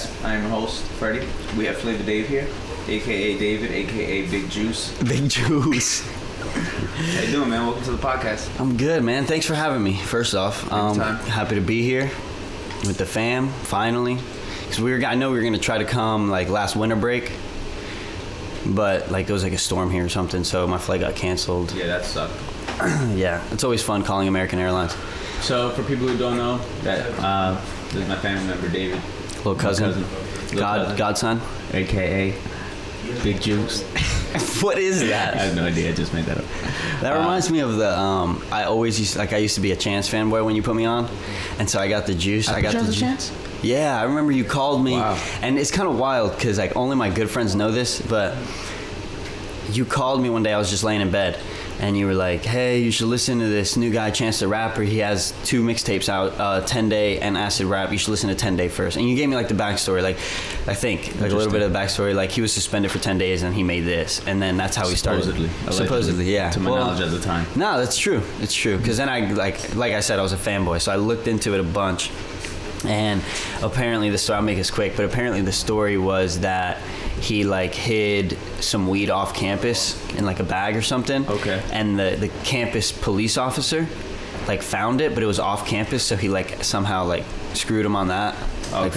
podcast. I am your host, Freddy. We have Flava Dave here, a.k.a. David, a.k.a. Big Juice. Big Juice. How you doing, man? Welcome to the podcast. I'm good, man. Thanks for having me, first off. Happy to be here with the fam, finally. Because I know we were going to try to come, like, last winter break. But, like, there was, like, a storm here or something, so my flight got canceled. Yeah, that sucked. Yeah, it's always fun calling American Airlines. So, for people who don't know, that this is my family member, David. Little cousin. Godson. A.k.a. Big Juice. What is that? I have no idea. I just made that up. That reminds me of the, I used to be a Chance fanboy when you put me on. And so I got the juice. I got the Chance? Yeah, I remember you called me. Wow. And it's kind of wild because, like, only my good friends know this, but you called me one day. I was just laying in bed. And you were like, hey, you should listen to this new guy, Chance the Rapper. He has 2 mixtapes out, 10 Day and Acid Rap. You should listen to 10 Day first. And you gave me, like, the backstory. Like, I think, like, a little bit of the backstory. Like, he was suspended for 10 days and he made this. And then that's how he started. Supposedly, yeah. To my knowledge at the time. No, that's true. It's true. Because then like I said, I was a fanboy. So I looked into it a bunch. And apparently the story, I'll make this quick, but apparently the story was that he, like, hid some weed off campus in, like, a bag or something. Okay. And the campus police officer, like, found it, but it was off campus, so he, like, somehow, like, screwed him on that. Okay. Like,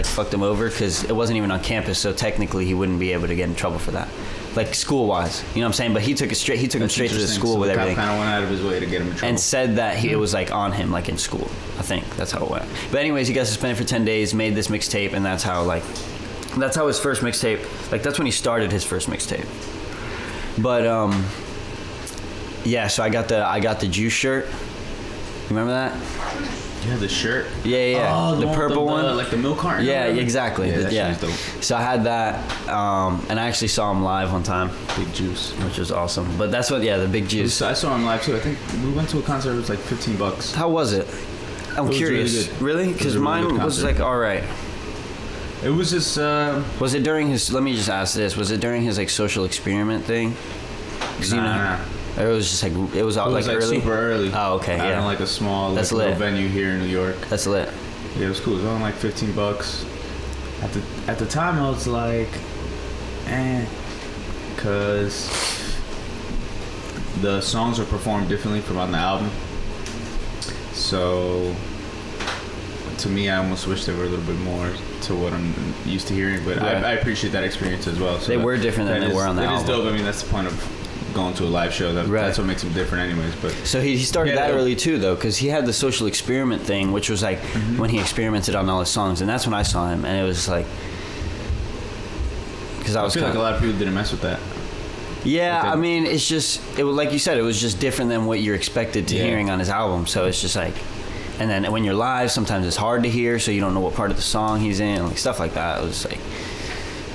fucked him over, because it wasn't even on campus, so technically he wouldn't be able to get in trouble for that. Like, school-wise, you know what I'm saying? But he took him straight to the school so with everything. Kind of went out of his way to get him in trouble. And said that it was, like, on him, like, in school. I think that's how it went. But anyways, he got suspended for 10 days, made this mixtape, and that's how his first mixtape, like, that's when he started his first mixtape. But, yeah, so I got the Juice shirt. You remember that? You had the shirt? Yeah. Oh, the purple one. Like the milk carton? Yeah, exactly. Yeah, that shit is dope. So I had that, and I actually saw him live one time. Big Juice. Which was awesome. But that's what, the Big Juice. I saw him live, too. I think we went to a concert. It was like $15. How was it? I'm curious. Really? Because mine was, like, all right. It was just... Was it during his... Let me just ask this. Was it during his, like, social experiment thing? Nah. Or it was just, like... It was like early? Super early. Oh, okay, yeah. In, like, a small little venue here in New York. That's lit. Yeah, it was cool. It was only, like, $15. At the time, I was like... Because... the songs are performed differently from on the album. So... To me, I almost wish they were a little bit more to what I'm used to hearing, but right. I appreciate that experience as well. So they were different than they were on the album. It is dope. I mean, that's the point of going to a live show. That's what makes them different anyways. But so he started that early too, though, because he had the social experiment thing, which was like when he experimented on all his songs, and that's when I saw him, and it was like... Because I feel like a lot of people didn't mess with that. Yeah, I mean, it's just... like you said, it was just different than what you're expected to hearing on his album, so it's just like... And then when you're live, sometimes it's hard to hear, so you don't know what part of the song he's in, like stuff like that. It was like,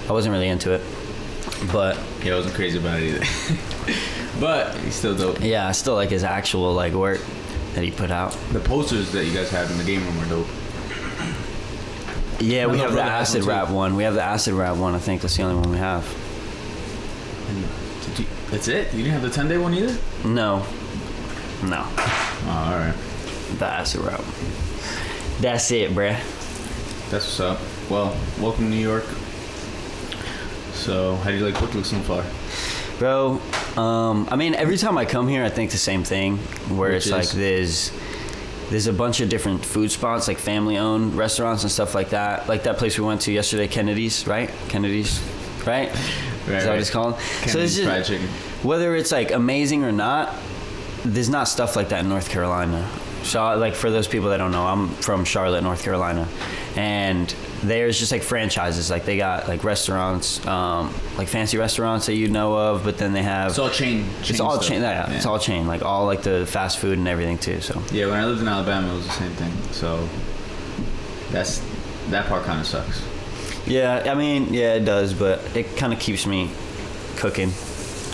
I wasn't really into it, but yeah, I wasn't crazy about it either. But he's still dope. Yeah, I still like his actual, like, work that he put out. The posters that you guys have in the game room are dope. Yeah, we have the Acid Rap one. We have the Acid Rap one. I think that's the only one we have. That's it? You didn't have the 10-day one either? No. Oh, all right. The Acid Rap. That's it, bruh. That's what's up. Well, welcome to New York. So, how do you like Brooklyn so far? Bro, I mean, every time I come here, I think the same thing, where it's like there's a bunch of different food spots, like family-owned restaurants and stuff like that. Like that place we went to yesterday, Kennedy's, right? Is that what it's called? Kennedy's so it's just, fried chicken. Whether it's, like, amazing or not, there's not stuff like that in North Carolina. So, like, for those people that don't know, I'm from Charlotte, North Carolina, and there's just, like, franchises. Like, they got, like, restaurants, like, fancy restaurants that you know of, but then they have... It's all chain. It's all chain. Yeah, it's all chain. Like, all, like, the fast food and everything, too, so... Yeah, when I lived in Alabama, it was the same thing. So, that part kind of sucks. Yeah, I mean, yeah, it does, but it kind of keeps me cooking.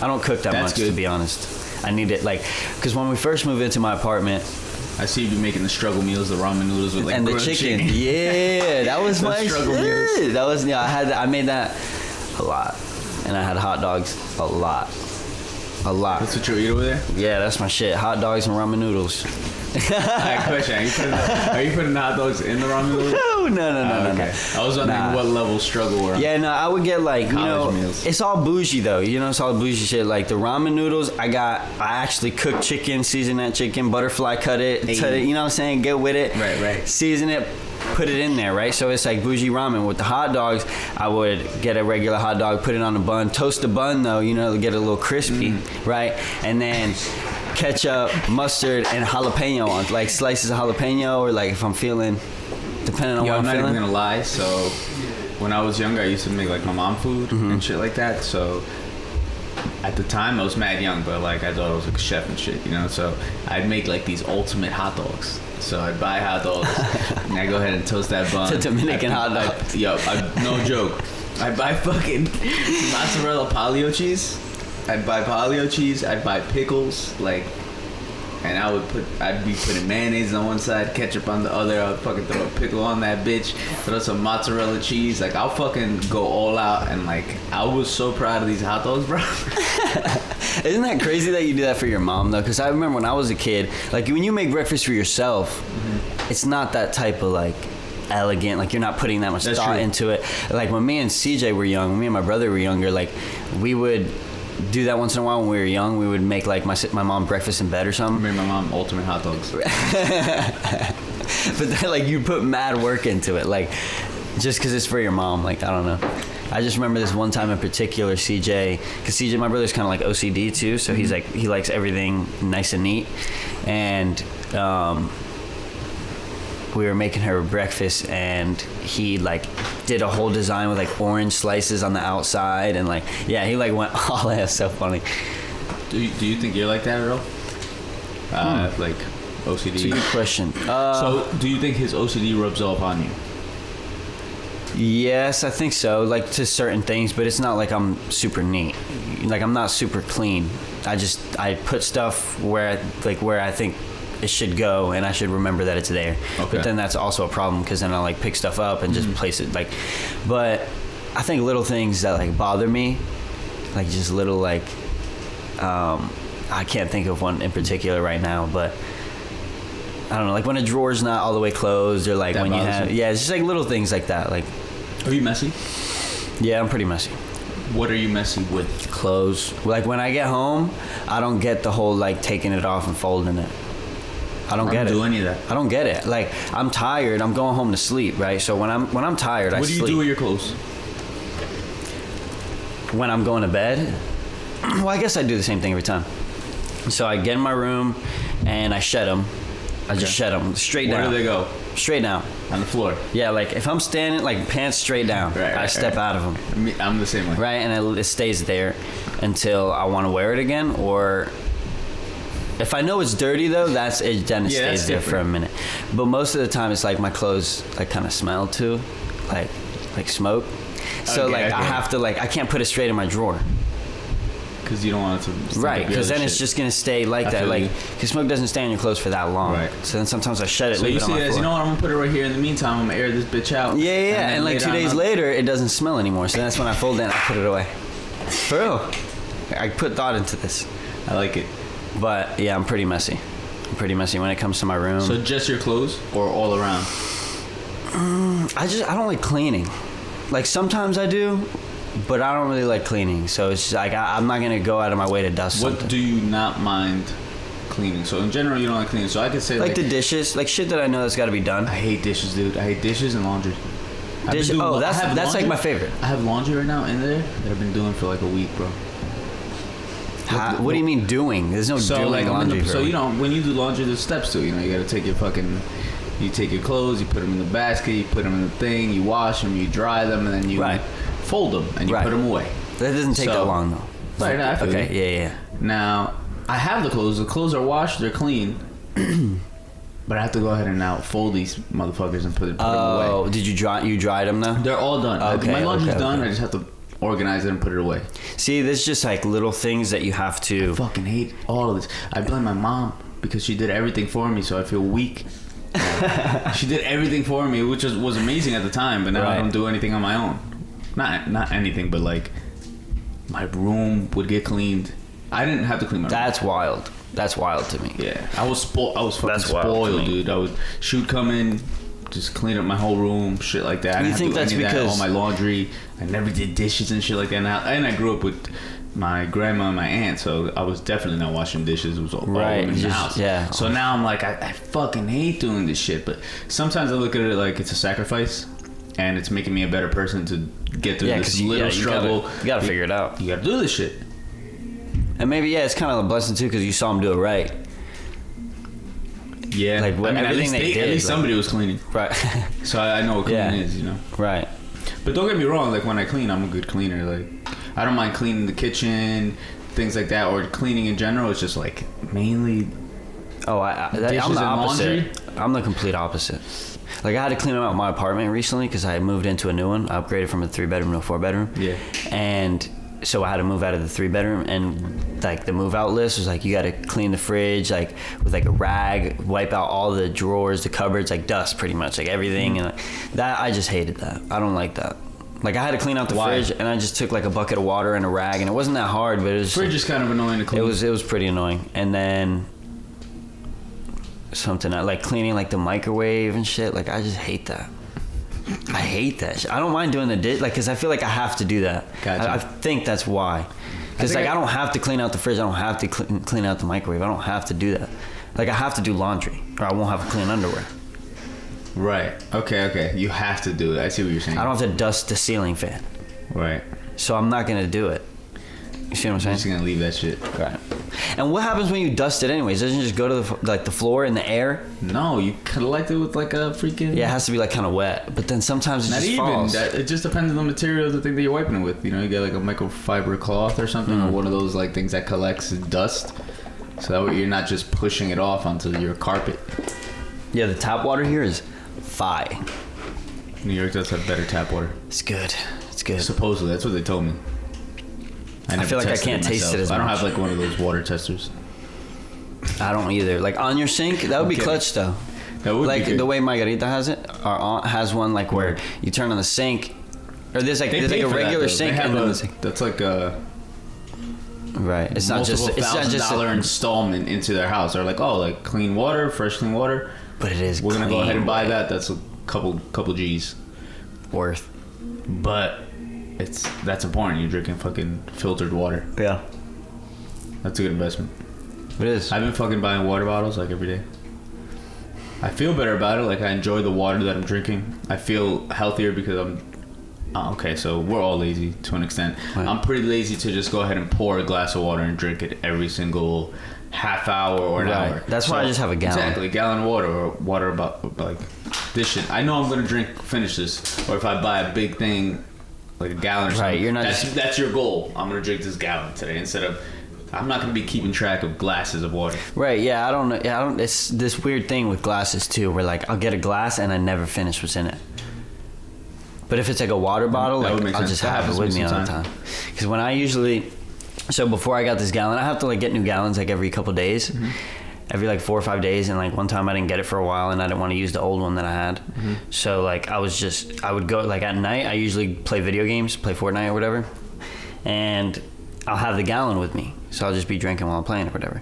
I don't cook that much, to be honest. I need it, like... Because when we first moved into my apartment... I see you making the struggle meals, the ramen noodles with, like, and the chicken. Yeah, that was my struggle meals. That was I made that a lot, and I had hot dogs a lot. That's what you eat over there? Yeah, that's my shit. Hot dogs and ramen noodles. Alright, question. Are you putting the hot dogs in the ramen noodles? Okay. I was wondering what level struggle we're on. Yeah, no, I would get like, meals. It's all bougie though. It's all bougie shit. Like the ramen noodles, I actually cook chicken, season that chicken, butterfly cut it, you know what I'm saying? Get with it. Right. Season it, put it in there, right? So it's like bougie ramen. With the hot dogs, I would get a regular hot dog, put it on a bun, toast the bun though, to get it a little crispy, right? And then ketchup, mustard, and jalapeno on, like slices of jalapeno, or like if I'm feeling, depending on what I'm feeling. I'm not even gonna lie. So when I was younger, I used to make like my mom food and shit like that. So at the time, I was mad young, but like I thought I was like a chef and shit, So I'd make like these ultimate hot dogs. So I'd buy hot dogs and I'd go ahead and toast that bun. It's a Dominican hot dog. No joke. I'd buy fucking mozzarella palio cheese. I'd buy palio cheese. I'd buy pickles, and I'd be putting mayonnaise on one side, ketchup on the other. I'd fucking throw a pickle on that bitch, throw some mozzarella cheese. Like, I'll fucking go all out, and I was so proud of these hot dogs, bro. Isn't that crazy that you do that for your mom though? Because I remember when I was a kid, like when you make breakfast for yourself, it's not that type of elegant, like you're not putting that much thought into it. Like when me and CJ were young, me and my brother were younger, like we would do that once in a while when we were young. We would make like my mom breakfast in bed or something. I made my mom ultimate hot dogs. But then you put mad work into it, just because it's for your mom. I don't know. I just remember this one time in particular, CJ, because CJ, my brother's kind of like OCD too, so he's he likes everything nice and neat, and we were making her breakfast, and he did a whole design with orange slices on the outside, and he went all out. So funny. Do you think you're like that at all? OCD. It's a good question. So do you think his OCD rubs off on you? Yes, I think so. To certain things, but it's not like I'm super neat. I'm not super clean. I put stuff where I think it should go, and I should remember that it's there. Okay. But then that's also a problem, because then I'll pick stuff up and just place it but I think little things that bother me, just little I can't think of one in particular right now, but I don't know, when a drawer's not all the way closed, or that when you have it's just little things like that. Are you messy? Yeah, I'm pretty messy. What are you messy with? Clothes. When I get home, I don't get the whole taking it off and folding it. I don't get it. I don't do any of that. I don't get it. I'm tired. I'm going home to sleep, right? So when I'm tired, I sleep. What do you do with your clothes? When I'm going to bed? Well, I guess I do the same thing every time. So I get in my room and I shed them. I just shed them straight down. Where do they go? Straight down. On the floor? Yeah, if I'm standing, pants straight down, I step out of them. I'm the same way. Right, and it stays there until I want to wear it again, or if I know it's dirty though, then it stays there for a minute. But most of the time, it's my clothes kind of smell too, like smoke. So I have to I can't put it straight in my drawer. Because you don't want it to. Right, because then it's just gonna stay like that. Because smoke doesn't stay on your clothes for that long. Right. So then sometimes I shed it. So leave you it on see my it as, floor. I'm gonna put it right here. In the meantime, I'm gonna air this bitch out. Yeah. And 2 days later, it doesn't smell anymore. So that's when I fold it and I put it away. For real. I put thought into this. I like it. But yeah, I'm pretty messy. When it comes to my room. So just your clothes or all around? I don't like cleaning. Sometimes I do, but I don't really like cleaning. So it's just I'm not gonna go out of my way to dust something. What do you not mind cleaning? So in general, you don't like cleaning. So I could say the dishes, shit that I know that's got to be done. I hate dishes, dude. I hate dishes and laundry. That's laundry? My favorite. I have laundry right now in there that I've been doing for a week, bro. What do you mean doing? There's no doing laundry. So when you do laundry, there's steps to it. You gotta take you take your clothes, you put them in the basket, you put them in the thing, you wash them, you dry them, and then you fold them and you put them away. That doesn't take that long though. Right. Okay. Yeah. Now I have the clothes. The clothes are washed. They're clean. But I have to go ahead and now fold these motherfuckers and put them away. Oh, did you dry? You dried them though? They're all done. Okay, my laundry's done. I just have to organize it and put it away. See, there's just little things that you have to. I fucking hate all of this. I blame my mom because she did everything for me, so I feel weak. She did everything for me, which was amazing at the time, but now I don't do anything on my own. Not anything, but my room would get cleaned. I didn't have to clean my room. That's wild to me. Yeah, I was fucking spoiled, dude. She'd come in, just clean up my whole room, shit like that. I You think that's because all my laundry? I never did dishes and shit like that. And I grew up with my grandma and my aunt, so I was definitely not washing dishes. It was all in the house. Yeah. So now I'm like, I fucking hate doing this shit. But sometimes I look at it like it's a sacrifice, and it's making me a better person to get through this little struggle. You gotta figure it out. You gotta do this shit. And maybe it's kind of a blessing too because you saw them do it right. Yeah, like at least somebody was cleaning. Right. So I know what cleaning is, you know. Right. But don't get me wrong. Like when I clean, I'm a good cleaner. Like I don't mind cleaning the kitchen, things like that, or cleaning in general. It's just like mainly. Oh, I'm the opposite. I'm the complete opposite. Like I had to clean out my apartment recently because I moved into a new one. I upgraded from a 3-bedroom to a 4-bedroom. Yeah. And so I had to move out of the 3-bedroom, and like the move out list was like you got to clean the fridge like with like a rag, wipe out all the drawers, the cupboards, like dust pretty much, like everything. And that I just hated that. I don't like that. Like I had to clean out the fridge, and I just took like a bucket of water and a rag, and it wasn't that hard, but it was fridge is kind of annoying to clean. It was pretty annoying. And then something like cleaning like the microwave and shit. Like I just hate that. I hate that shit. I don't mind doing the dish, like, because I feel like I have to do that. Gotcha. I think that's why. Because like I don't have to clean out the fridge. I don't have to clean out the microwave. I don't have to do that. Like I have to do laundry, or I won't have clean underwear. Right. Okay. You have to do it. I see what you're saying. I don't have to dust the ceiling fan. Right. So I'm not gonna do it. You see what I'm saying? I'm just gonna leave that shit. Right. And what happens when you dust it anyways? Doesn't it just go to the floor in the air? No, you collect it with like a freaking. Yeah, it has to be like kind of wet. But then sometimes it just falls. It just depends on the material of the thing that you're wiping it with. You know, you get like a microfiber cloth or something, or one of those like things that collects dust, so that way you're not just pushing it off onto your carpet. Yeah, the tap water here is fire. New York does have better tap water. It's good. It's good. Supposedly, that's what they told me. I feel like I can't taste it as much. I don't have like one of those water testers. I don't either. Like on your sink, that would be clutch though. That would like be good. The way Margarita has it, our aunt has one like where you turn on the sink, or there's like a regular sink and then the sink. That's like a right. It's not just $1,000 installment into their house. They're like, oh, like clean water, fresh clean water. But it is. We're gonna go ahead and buy that. That's a couple G's worth. But that's important. You're drinking fucking filtered water. Yeah. That's a good investment. It is. I've been fucking buying water bottles like every day. I feel better about it. Like I enjoy the water that I'm drinking. I feel healthier because okay, so we're all lazy to an extent. Right. I'm pretty lazy to just go ahead and pour a glass of water and drink it every single half hour or an hour. That's why I just have a gallon. Exactly, a gallon of water or water about like this shit. I know I'm gonna finish this, or if I buy a big thing, like a gallon or something. Right, you're not. That's your goal. I'm gonna drink this gallon today instead of. I'm not gonna be keeping track of glasses of water. Right? Yeah, I don't know. Yeah, I don't. It's this weird thing with glasses too, where like I'll get a glass and I never finish what's in it. But if it's like a water bottle, like I'll just have it with me all the time. Because when I usually, so before I got this gallon, I have to like get new gallons like every couple days, every like 4 or 5 days. And like one time I didn't get it for a while, and I didn't want to use the old one that I had. So like I would go like at night. I usually play video games, play Fortnite or whatever, and I'll have the gallon with me. So I'll just be drinking while I'm playing or whatever.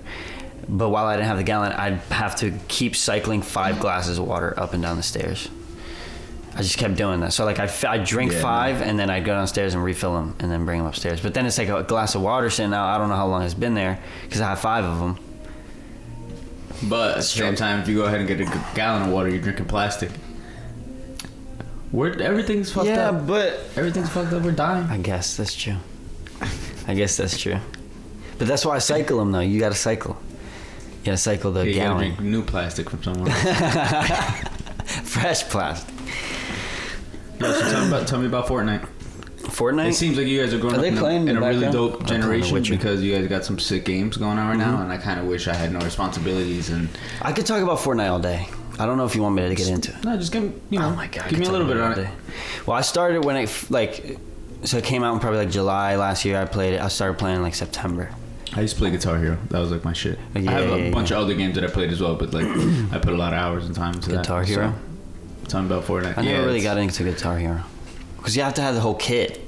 But while I didn't have the gallon, I'd have to keep cycling 5 glasses of water up and down the stairs. I just kept doing that. So like I'd drink 5 and then I'd go downstairs and refill them and then bring them upstairs. But then it's like a glass of water sitting out. I don't know how long it's been there because I have 5 of them. But at the same time, if you go ahead and get a gallon of water, you're drinking plastic. Everyththing's fucked up. Yeah, but everything's fucked up. We're dying. I guess that's true. But that's why I cycle them though. You gotta cycle. You gotta cycle the gallon. You gotta drink new plastic from somewhere else. Fresh plastic. Yeah, so tell me about Fortnite. Fortnite? It seems like you guys are growing up in a really dope generation because you guys got some sick games going on right now, and I kind of wish I had no responsibilities. And I could talk about Fortnite all day. I don't know if you want me to get into it. No, just give me, oh my God, give me a little bit on it. Well, I started when so it came out in probably like July last year. I started playing like September. I used to play Guitar Hero. That was like my shit. I have a bunch of other games that I played as well, but like I put a lot of hours and time into Guitar Hero. So, tell me about Fortnite. I never really got into Guitar Hero because you have to have the whole kit.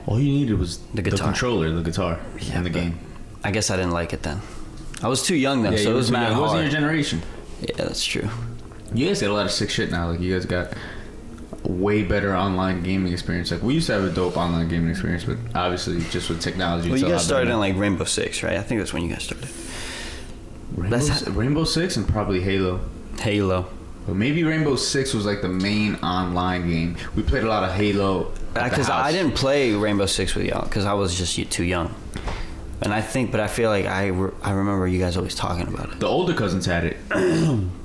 All you needed was the controller, the guitar, and the game. I guess I didn't like it then. I was too young then, so it was mad hard. It wasn't your generation. Yeah, that's true. You guys get a lot of sick shit now. Like, you guys got a way better online gaming experience. Like, we used to have a dope online gaming experience, but obviously just with technology. Well, it's you a guys lot started better. in like Rainbow Six, right? I think that's when you guys started. Rainbow Six and probably Halo. Halo. But maybe Rainbow Six was like the main online game. We played a lot of Halo. Because I didn't play Rainbow Six with y'all because I was just too young. And I feel like I remember you guys always talking about it. The older cousins had it.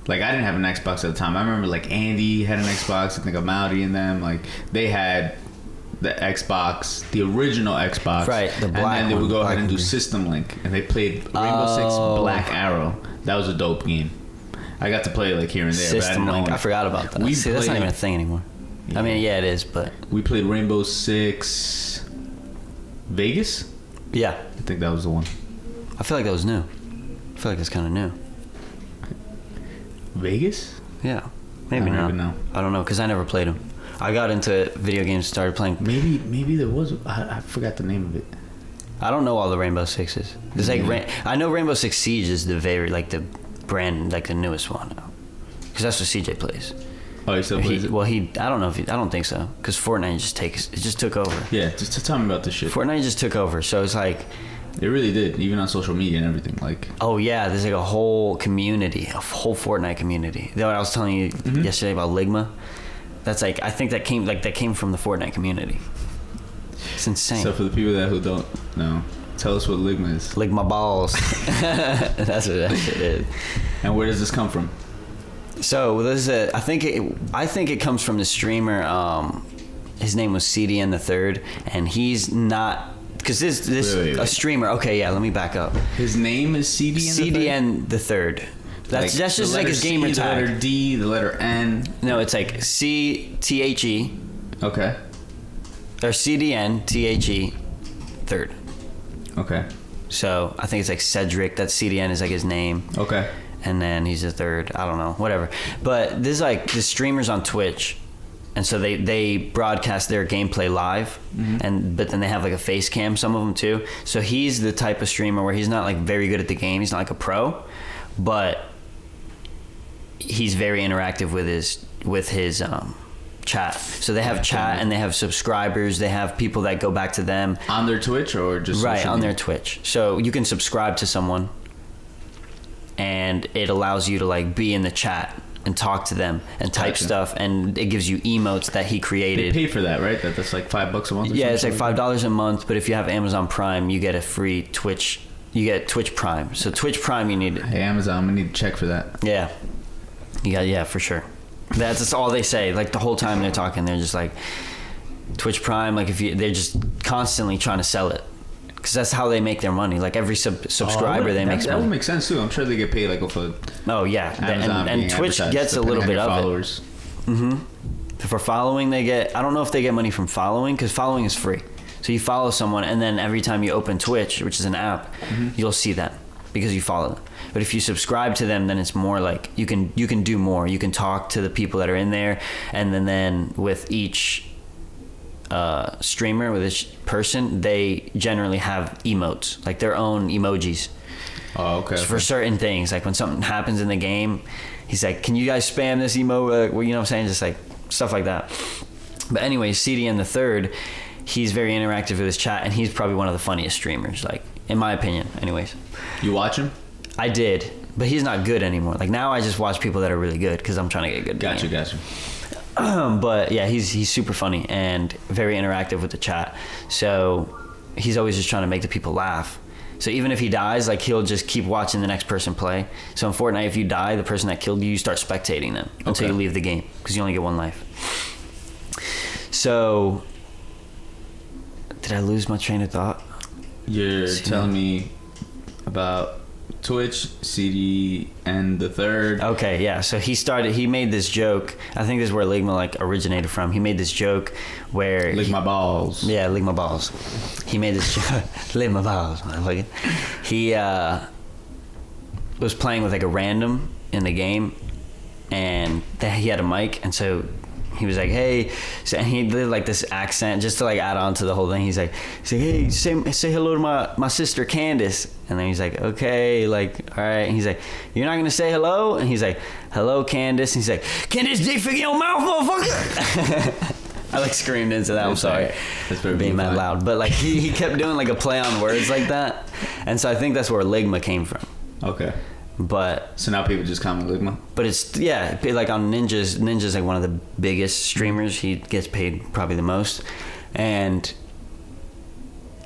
Like, I didn't have an Xbox at the time. I remember, like, Andy had an Xbox. I think Amaldi and them. Like, they had the Xbox, the original Xbox. Right, the black And then they would go ahead and do one. System Link. And they played Rainbow Six Black Arrow. That was a dope game. I got to play it, like, here and there. System Link. I forgot about that. See, that's not even a thing anymore. Yeah. I mean, yeah, it is, but... We played Rainbow Six Vegas? Yeah. I think that was the one. I feel like that was new. I feel like that's kind of new. Vegas? Yeah. Maybe I don't not. even know. I don't know, because I never played them. I got into video games, started playing... Maybe there was... I forgot the name of it. I don't know all the Rainbow Sixes. There's like... I know Rainbow Six Siege is the the brand, like the newest one. Because that's what CJ plays. Oh, he still plays it? Well, I don't know I don't think so. Because Fortnite just took over. Yeah, just to tell me about this shit. Fortnite just took over, so it's like... It really did, even on social media and everything. Like, oh yeah, there's like a whole community, a whole Fortnite community. You know what I was telling you yesterday about Ligma? That's like, I think that came from the Fortnite community. It's insane. So for the people who don't know, tell us what Ligma is. Ligma balls. That's what that shit is. And where does this come from? So I think it comes from the streamer. His name was CDN the Third, and he's not. Because this Wait. a streamer. Okay, yeah. Let me back up. His name is CDN the Third. That's just like his gamer C, tag. The letter D, the letter N. No, it's like CTHE Okay. or CDN THE Third. Okay. So I think it's like Cedric. That CDN is like his name. Okay. And then he's the third. I don't know. Whatever. But there's like the streamers on Twitch. And so they broadcast their gameplay live, but then they have like a face cam, some of them too. So he's the type of streamer where he's not like very good at the game. He's not like a pro, but he's very interactive with his chat. So they have chat and they have subscribers. They have people that go back to them On their Twitch or just right social on media? their Twitch. So you can subscribe to someone, and it allows you to like be in the chat and talk to them and type Gotcha. stuff, and it gives you emotes that he They created. pay for that, right? That's like $5 a month. Or Yeah, it's something like $5 a month, but if you have Amazon Prime, you get a free Twitch. You get Twitch Prime. So Twitch Prime, you need. Hey, Amazon, I'm gonna need to check for that. Yeah, yeah, for sure. That's all they say. Like the whole time they're talking, they're just like Twitch Prime. Like they're just constantly trying to sell it. Because that's how they make their money. Like every subscriber, they make that money. would make sense too. I'm sure they get paid like off of Oh yeah, Amazon and being Twitch advertised, gets a depending little on bit your of followers. it. For following, they get. I don't know if they get money from following, because following is free. So you follow someone, and then every time you open Twitch, which is an app, you'll see them because you follow them. But if you subscribe to them, then it's more like you can do more. You can talk to the people that are in there, and then with each streamer, with each person, they generally have emotes, like their own emojis. Oh, okay. For certain things, like when something happens in the game, he's like, "Can you guys spam this emote?" Well, you know what I'm saying? Just like stuff like that. But anyway, CDN the Third, he's very interactive with his chat, and he's probably one of the funniest streamers, like in my opinion. Anyways, You watch him? I did, but he's not good anymore. Like now, I just watch people that are really good because I'm trying to get good. Gotcha. But yeah, he's super funny and very interactive with the chat. So he's always just trying to make the people laugh. So even if he dies, like he'll just keep watching the next person play. So in Fortnite, if you die, the person that killed you, you start spectating them until you leave the game because you only get one life. So did I lose my train of thought? You're telling me about Twitch, CD, and the Third. Okay, yeah. So he made this joke. I think this is where Ligma like originated from. He made this joke where Lick my balls. Yeah, lick my balls. He made this joke. Lick my balls, motherfucker. He was playing with like a random in the game, and he had a mic, and so he was like, hey, so, and he did like this accent just to like add on to the whole thing. He's like, hey, say hello to my sister Candace. And then he's like, okay, like, all right. And he's like, you're not gonna say hello? And he's like, hello, Candace. And he's like, Candace, dick for your mouth, motherfucker. I like screamed into that. I'm sorry for being that loud, but like he kept doing like a play on words like that, and so I think that's where Ligma came from. Okay. But so now people just call me Ligma. But it's like on Ninja's like one of the biggest streamers. He gets paid probably the most, and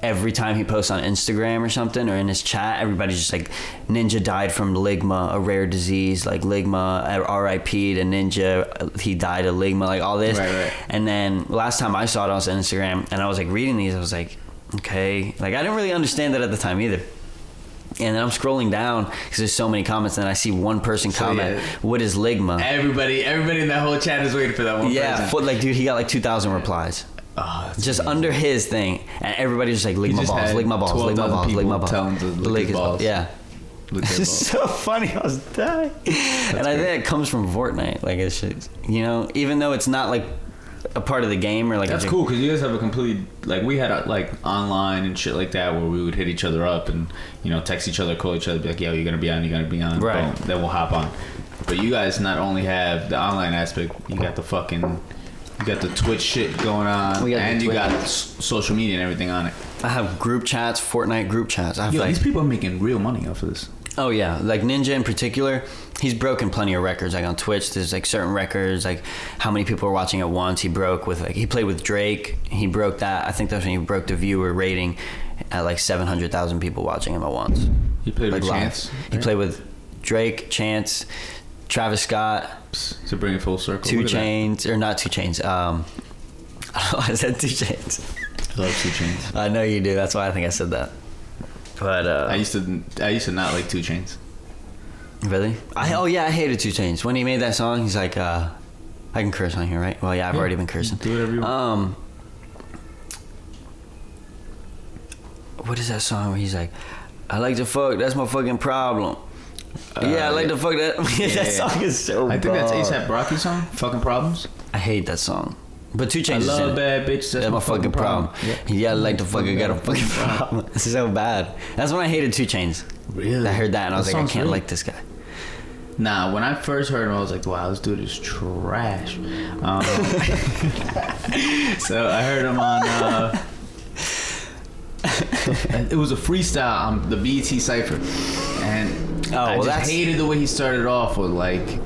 every time he posts on Instagram or something or in his chat, everybody's just like, Ninja died from Ligma, a rare disease, like Ligma, R.I.P. to Ninja, he died of Ligma, like all this. Right. And then last time I saw it on Instagram and I was like reading these, I was like, okay, like I didn't really understand that at the time either. And then I'm scrolling down because there's so many comments, and I see one person comment, "What is Ligma?" Everybody in that whole chat is waiting for that one person. Yeah, like dude, he got like 2,000 replies. Oh, just amazing. Under his thing, and everybody's just like Ligma balls, Ligma balls, Ligma balls, Ligma balls. Telling to lick his balls. Yeah. It's just so funny. I was dying. And I think it comes from Fortnite. Like it's just, even though it's not like a part of the game or like. That's cool because you guys have a complete, like we had like online and shit like that where we would hit each other up and text each other, call each other, be like, yo, you're gonna be on, right? Boom, then we'll hop on. But you guys not only have the online aspect, you got the Twitch shit going on, and you got social media and everything on it. I have group chats, Fortnite group chats. These people are making real money off of this. Oh yeah, like Ninja in particular, he's broken plenty of records. Like on Twitch, there's like certain records, like how many people are watching at once. He broke with he played with Drake. He broke that. I think that's when he broke the viewer rating at like 700,000 people watching him at once. He played with Chance. Right? He played with Drake, Chance, Travis Scott. To bring it full circle. 2 Chainz, or not 2 Chainz. I said 2 Chainz. I love 2 Chainz. I know you do. That's why I think I said that. But I used to not like 2 Chainz. Really? I hated 2 Chainz. When he made that song, he's like, I can curse on here, right? Well, yeah, I've already been cursing. Do whatever you want. What is that song where he's like, I like to fuck, that's my fucking problem. I like to fuck that. That song is so I think that's A$AP Rocky's song, Fucking Problems. I hate that song. But 2 Chainz I is love bad bitches. That's my fucking problem. Yeah, I like to fucking got a fucking problem. This is so bad. That's when I hated 2 Chainz. Really? I heard that and I was like, I can't like this guy. Nah, when I first heard him, I was like, wow, this dude is trash. So I heard him on... it was a freestyle on the BET Cypher. And I just hated the way he started off with like...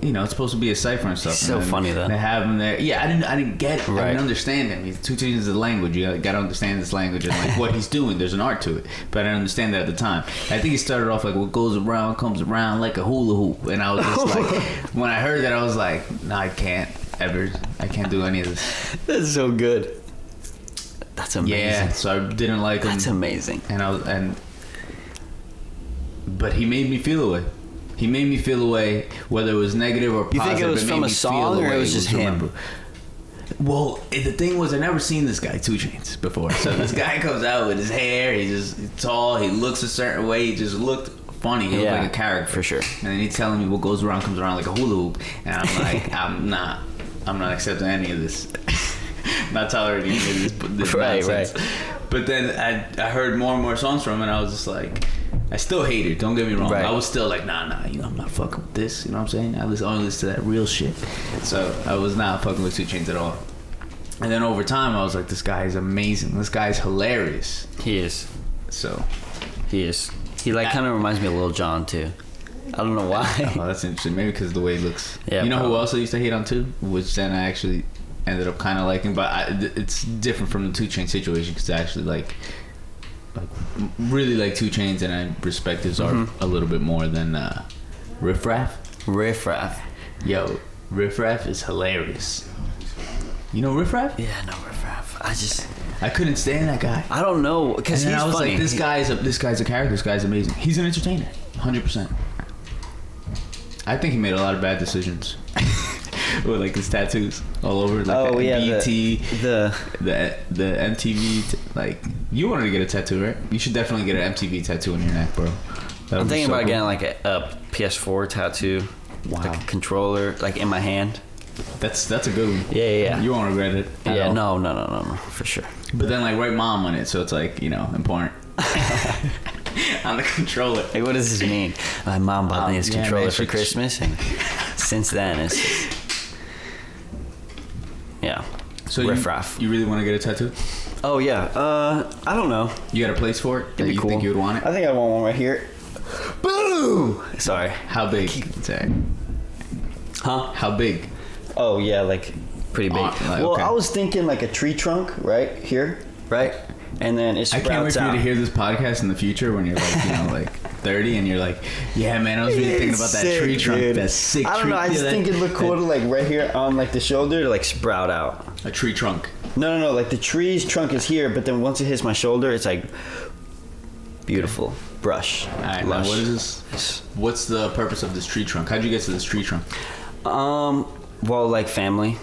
it's supposed to be a cipher and stuff. He's so funny though. They have him there. Yeah, I didn't get it. Right. I didn't understand him. He's 2 Chainz is the language. You gotta understand this language and like what he's doing. There's an art to it, but I didn't understand that at the time. I think he started off like what goes around comes around like a hula hoop, and I was just like, when I heard that, I was like, no, I can't do any of this. That's so good. That's amazing. Yeah, so I didn't like him. That's amazing. But he made me feel away. He made me feel away, whether it was negative or positive. You think it was from a song or it was just him? Well, the thing was, I never seen this guy 2 Chainz before. So this guy comes out with his hair. He's tall. He looks a certain way. He just looked funny. He looked like a character for sure. And then he's telling me what goes around comes around like a hula hoop, and I'm like, I'm not accepting any of this. Not tolerating any of this nonsense. Right. But then I heard more and more songs from him, and I was just like, I still hate it. Don't get me wrong. Right. I was still like, nah. I'm not fucking with this. You know what I'm saying? I only listen to that real shit. So I was not fucking with 2 Chainz at all. And then over time, I was like, this guy is amazing. This guy is hilarious. He is. So he is. He kind of reminds me of Lil Jon too. I don't know why. Oh, that's interesting. Maybe because of the way he looks. Yeah. You know who else I used to hate on too? Which then I actually ended up kind of liking, but it's different from the 2 Chainz situation because I actually like really like 2 Chainz, and I respect his art a little bit more than Riff Raff. Riff Raff. Yo, Riff Raff is hilarious. You know Riff Raff? Yeah, I know Riff Raff. I couldn't stand that guy. I don't know because he's funny. Like, this guy's a character. This guy's amazing. He's an entertainer, 100%. I think he made a lot of bad decisions. With like his tattoos all over, like BET, the MTV. Like, you wanted to get a tattoo, right? You should definitely get an MTV tattoo on your neck, bro. I'm thinking about getting like a PS4 tattoo, wow, like a controller, like in my hand. That's a good one. Yeah. You won't regret it. Yeah, no, for sure. But then like write mom on it, so it's like, you know, important. On the controller. Like, what does this mean? My mom bought me this controller for Christmas, and since then it's just, yeah. So Riff Raff. You really want to get a tattoo? Oh yeah. I don't know. You got a place for it? It'd be cool. Think you would want it? I think I want one right here. Boo! Sorry. How big? Sorry. Huh? How big? Oh yeah, like pretty big. Well, okay. I was thinking like a tree trunk right here, right? And then it sprouts out. I can't wait for you to hear this podcast in the future when you're like, you know, like 30 and you're like, yeah, man, I was really thinking about that tree trunk. Dude. That sick tree. I don't know. I just think it'd look cool to like right here on like the shoulder to like sprout out. A tree trunk. No. Like the tree's trunk is here, but then once it hits my shoulder, it's like beautiful. Brush. All right, now what is this? What's the purpose of this tree trunk? How'd you get to this tree trunk? Well, like family.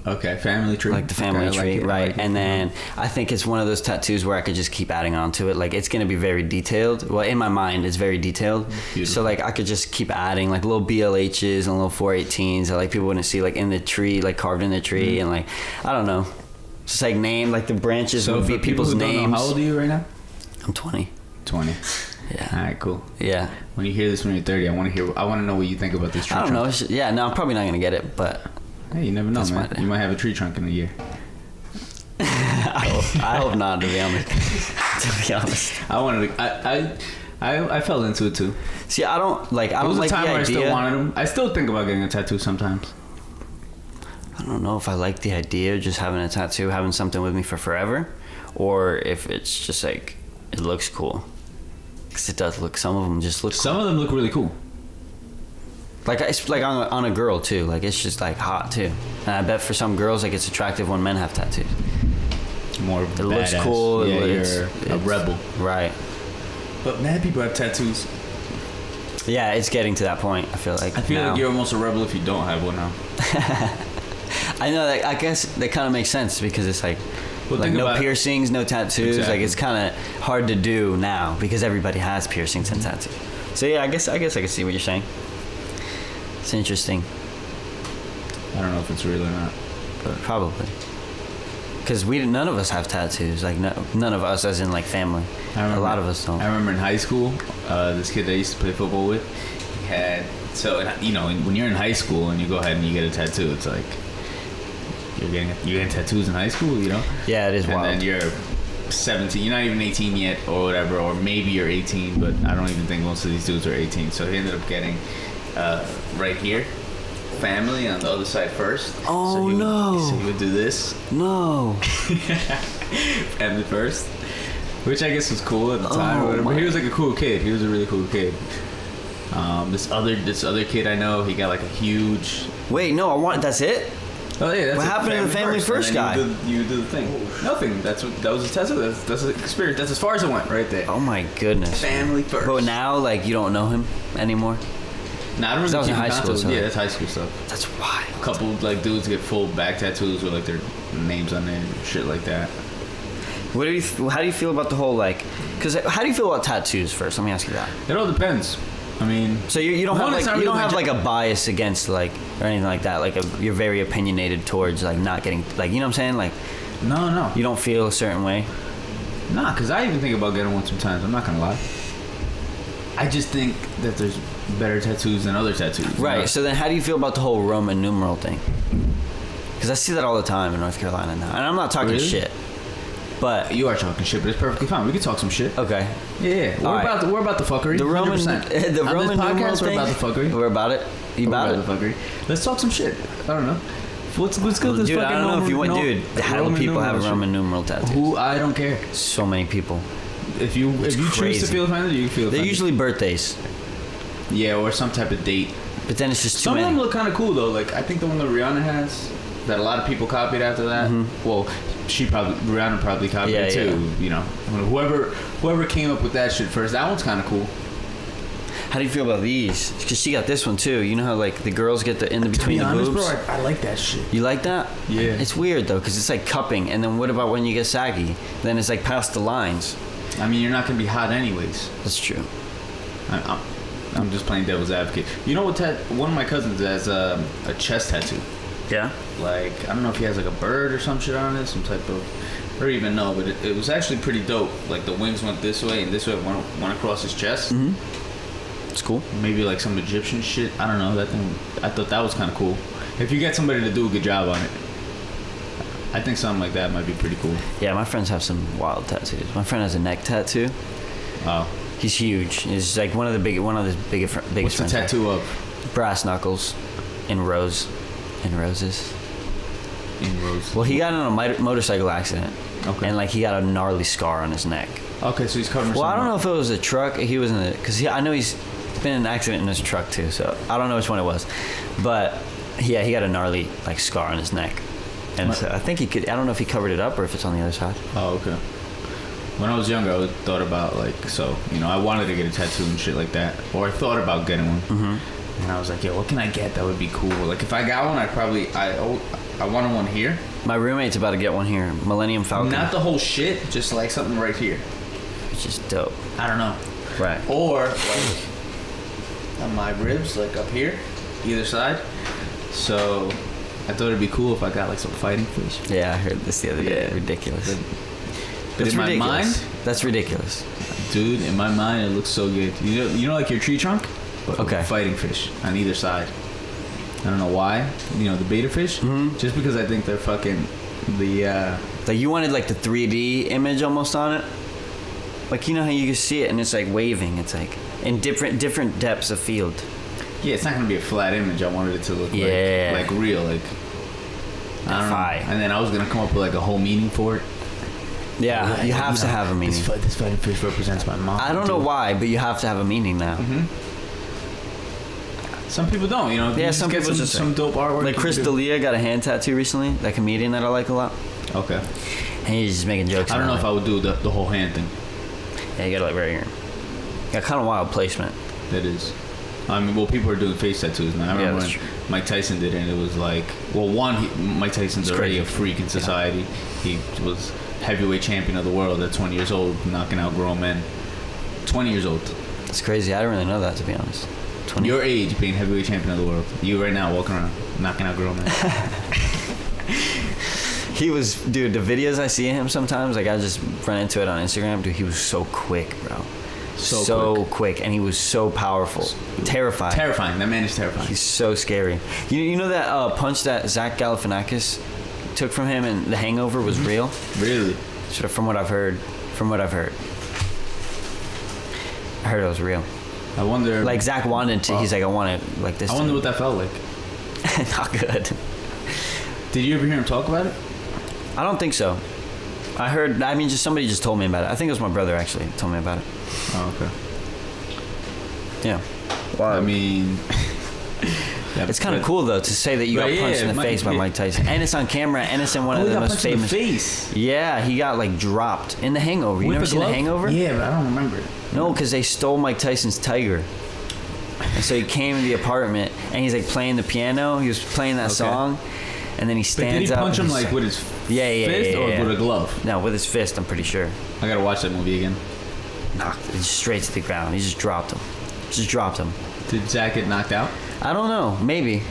Okay, family tree. Like the family tree, like right. And then I think it's one of those tattoos where I could just keep adding on to it. Like, it's going to be very detailed. Well, in my mind, it's very detailed. Beautiful. So, like, I could just keep adding, like, little BLHs and little 418s that, like, people wouldn't see, like, in the tree, like, carved in the tree. And, like, I don't know. Just, like, name, like, the branches would be people's names. How old are you right now? I'm 20. 20. Yeah. All right, cool. Yeah. When you hear this when you're 30, I want to know what you think about this tree trunk. I don't know. Yeah, no, I'm probably not going to get it, but... Hey, you never know, man. You might have a tree trunk in a year. I hope not, to be honest. I fell into it too. See, I don't like the idea. There was a time where I still wanted them. I still think about getting a tattoo sometimes. I don't know if I like the idea of just having a tattoo, having something with me for forever, or if it's just like it looks cool. Because it does look. Some of them just look. Some of them look really cool. Like it's like on a girl too. Like it's just like hot too. And I bet for some girls like it's attractive when men have tattoos. More. It looks cool. Yeah, you're a rebel. Right. But mad people have tattoos. Yeah, it's getting to that point. I feel like. I feel like you're almost a rebel if you don't have one now. I know. That, I guess that kind of makes sense because it's like. Well, like no piercings, no tattoos. Exactly. Like it's kind of hard to do now because everybody has piercings and tattoos. So yeah, I guess I can see what you're saying. It's interesting. I don't know if it's real or not, but probably. Because none of us have tattoos. Like none of us, as in like family. A lot of us don't. I remember in high school, this kid that I used to play football with, he had. So you know, when you're in high school and you go ahead and you get a tattoo, it's like you're getting tattoos in high school, you know? Yeah, it is wild. And then you're 17. You're not even 18 yet, or whatever, or maybe you're 18, but I don't even think most of these dudes are 18. So he ended up getting. Right here, family on the other side first. Oh, so he would do this. No. Family first, which I guess was cool at the time. But he was like a cool kid. He was a really cool kid. This other kid I know, he got like a huge. Wait, no, that's it. Oh yeah, that's what happened to the family first guy? You do the thing. Nothing. That was a tattoo. That's an experience. That's as far as it went right there. Oh my goodness. Family first. But now, like, you don't know him anymore. Nah, I don't really keep high school. So. Yeah, that's high school stuff. That's wild. A couple like dudes get full back tattoos with like their names on there and shit like that. How do you feel about the whole like? Because how do you feel about tattoos first? Let me ask you that. It all depends. I mean, so you don't have like a bias against like or anything like that. Like you're very opinionated towards like not getting like you know what I'm saying like. No. You don't feel a certain way. Nah, because I even think about getting one sometimes. I'm not gonna lie. I just think that there's better tattoos than other tattoos. Right. Know? So then how do you feel about the whole Roman numeral thing? Because I see that all the time in North Carolina now. And I'm not talking shit. But you are talking shit, but it's perfectly fine. We can talk some shit. Okay. Yeah. We're about the fuckery. The Roman 100%. the Roman numeral thing. We're about the fuckery. We're about it. You about it? The fuckery. Let's talk some shit. I don't know. Let's go to this dude, fucking I don't know if you want, dude. How do people have Roman numeral tattoos? Who? I don't care. So many people. If you choose to feel offended, you can feel offended. They're usually birthdays. Yeah, or some type of date. But then it's just too some many. of them look kind of cool though. Like I think the one that Rihanna has, that a lot of people copied after that. Mm-hmm. Well, Rihanna probably copied it too. Yeah. You know, whoever came up with that shit first. That one's kind of cool. How do you feel about these? Because she got this one too. You know how like the girls get the in between the boobs. Bro, I like that shit. You like that? Yeah. It's weird though, because it's like cupping, and then what about when you get saggy? Then it's like past the lines. I mean, you're not gonna be hot anyways. That's true. I'm just playing devil's advocate. You know what? One of my cousins has a chest tattoo. Yeah. Like, I don't know if he has like a bird or some shit on it, some type of, I don't even know, but it was actually pretty dope. Like the wings went this way and this way went across his chest. It's cool. Maybe like some Egyptian shit. I don't know. That thing, I thought that was kind of cool. If you get somebody to do a good job on it, I think something like that might be pretty cool. Yeah, my friends have some wild tattoos. My friend has a neck tattoo. Oh. He's huge. He's like one of the biggest What's the tattoo of? Brass knuckles in roses. In roses. Well, he got in a motorcycle accident. Okay. And like he got a gnarly scar on his neck. Okay, so he's covering. Well, I don't know if it was a truck. He was in the, because I know he's been in an accident in his truck too. So I don't know which one it was, but yeah, he got a gnarly like scar on his neck, and so I think he could. I don't know if he covered it up or if it's on the other side. Oh, okay. When I was younger, I thought about like, so I wanted to get a tattoo and shit like that, or I thought about getting one. And I was like, yo, what can I get that would be cool? Like, if I got one, I wanted one here. My roommate's about to get one here, Millennium Falcon. Not the whole shit, just like something right here. Which is dope. I don't know. Right. Or like on my ribs, like up here, either side. So I thought it'd be cool if I got like some fighting fish. Yeah, I heard this the other day. Yeah. Ridiculous. But in my mind, that's ridiculous. Dude, in my mind, it looks so good. You know, like your tree trunk. But okay. Fighting fish on either side. I don't know why. The beta fish. Just because I think they're fucking the. Like you wanted like the 3D image almost on it. Like how you can see it and it's like waving. It's like in different depths of field. Yeah, it's not gonna be a flat image. I wanted it to look like real, like. I don't know. And then I was gonna come up with like a whole meaning for it. Yeah, like, you have to have a meaning. This fighting fish represents my mom. I don't know why, but you have to have a meaning now. Some people don't, Yeah, some people just some dope artwork. Like Chris D'Elia got a hand tattoo recently. That comedian that I like a lot. Okay. And he's just making jokes. I don't know if I would do the whole hand thing. Yeah, you got like right here. Got kind of wild placement. That is. I mean, well, people are doing face tattoos now. I remember when Mike Tyson did it, and it was like, well, Mike Tyson's already a freak in society. Yeah. He was heavyweight champion of the world at 20 years old, knocking out grown men. 20 years old. It's crazy. I didn't really know that, to be honest. 20. Your age being heavyweight champion of the world. You right now walking around knocking out grown men. He was, dude, the videos I see of him sometimes, like I just run into it on Instagram, dude, he was so quick, bro. So quick. And he was so powerful. Terrifying. Terrifying. That man is terrifying. He's so scary. You know that punch that Zach Galifianakis took from him in The Hangover was real? Really? Sort of from what I've heard. I heard it was real. I wonder. Like Zach wanted to. He's like, I want it like this. I wonder what that felt like. Not good. Did you ever hear him talk about it? I don't think so. I heard. I mean, just somebody just told me about it. I think it was my brother actually told me about it. Oh, okay. Yeah. Wow. I mean, yeah, it's kind of cool though to say that you got punched in the face by Mike Tyson, and it's on camera, and it's in one of the most famous. Face. Yeah, he got like dropped in The Hangover. You never seen The Hangover? Yeah, but I don't remember it. No, because they stole Mike Tyson's tiger. And so he came to the apartment and he's like playing the piano. He was playing that song, and then he stands up. Did he punch him like with his fist or with a glove? No, with his fist. I'm pretty sure. I gotta watch that movie again. Knocked it straight to the ground. He just dropped him. Did Zach get knocked out? I don't know. Maybe.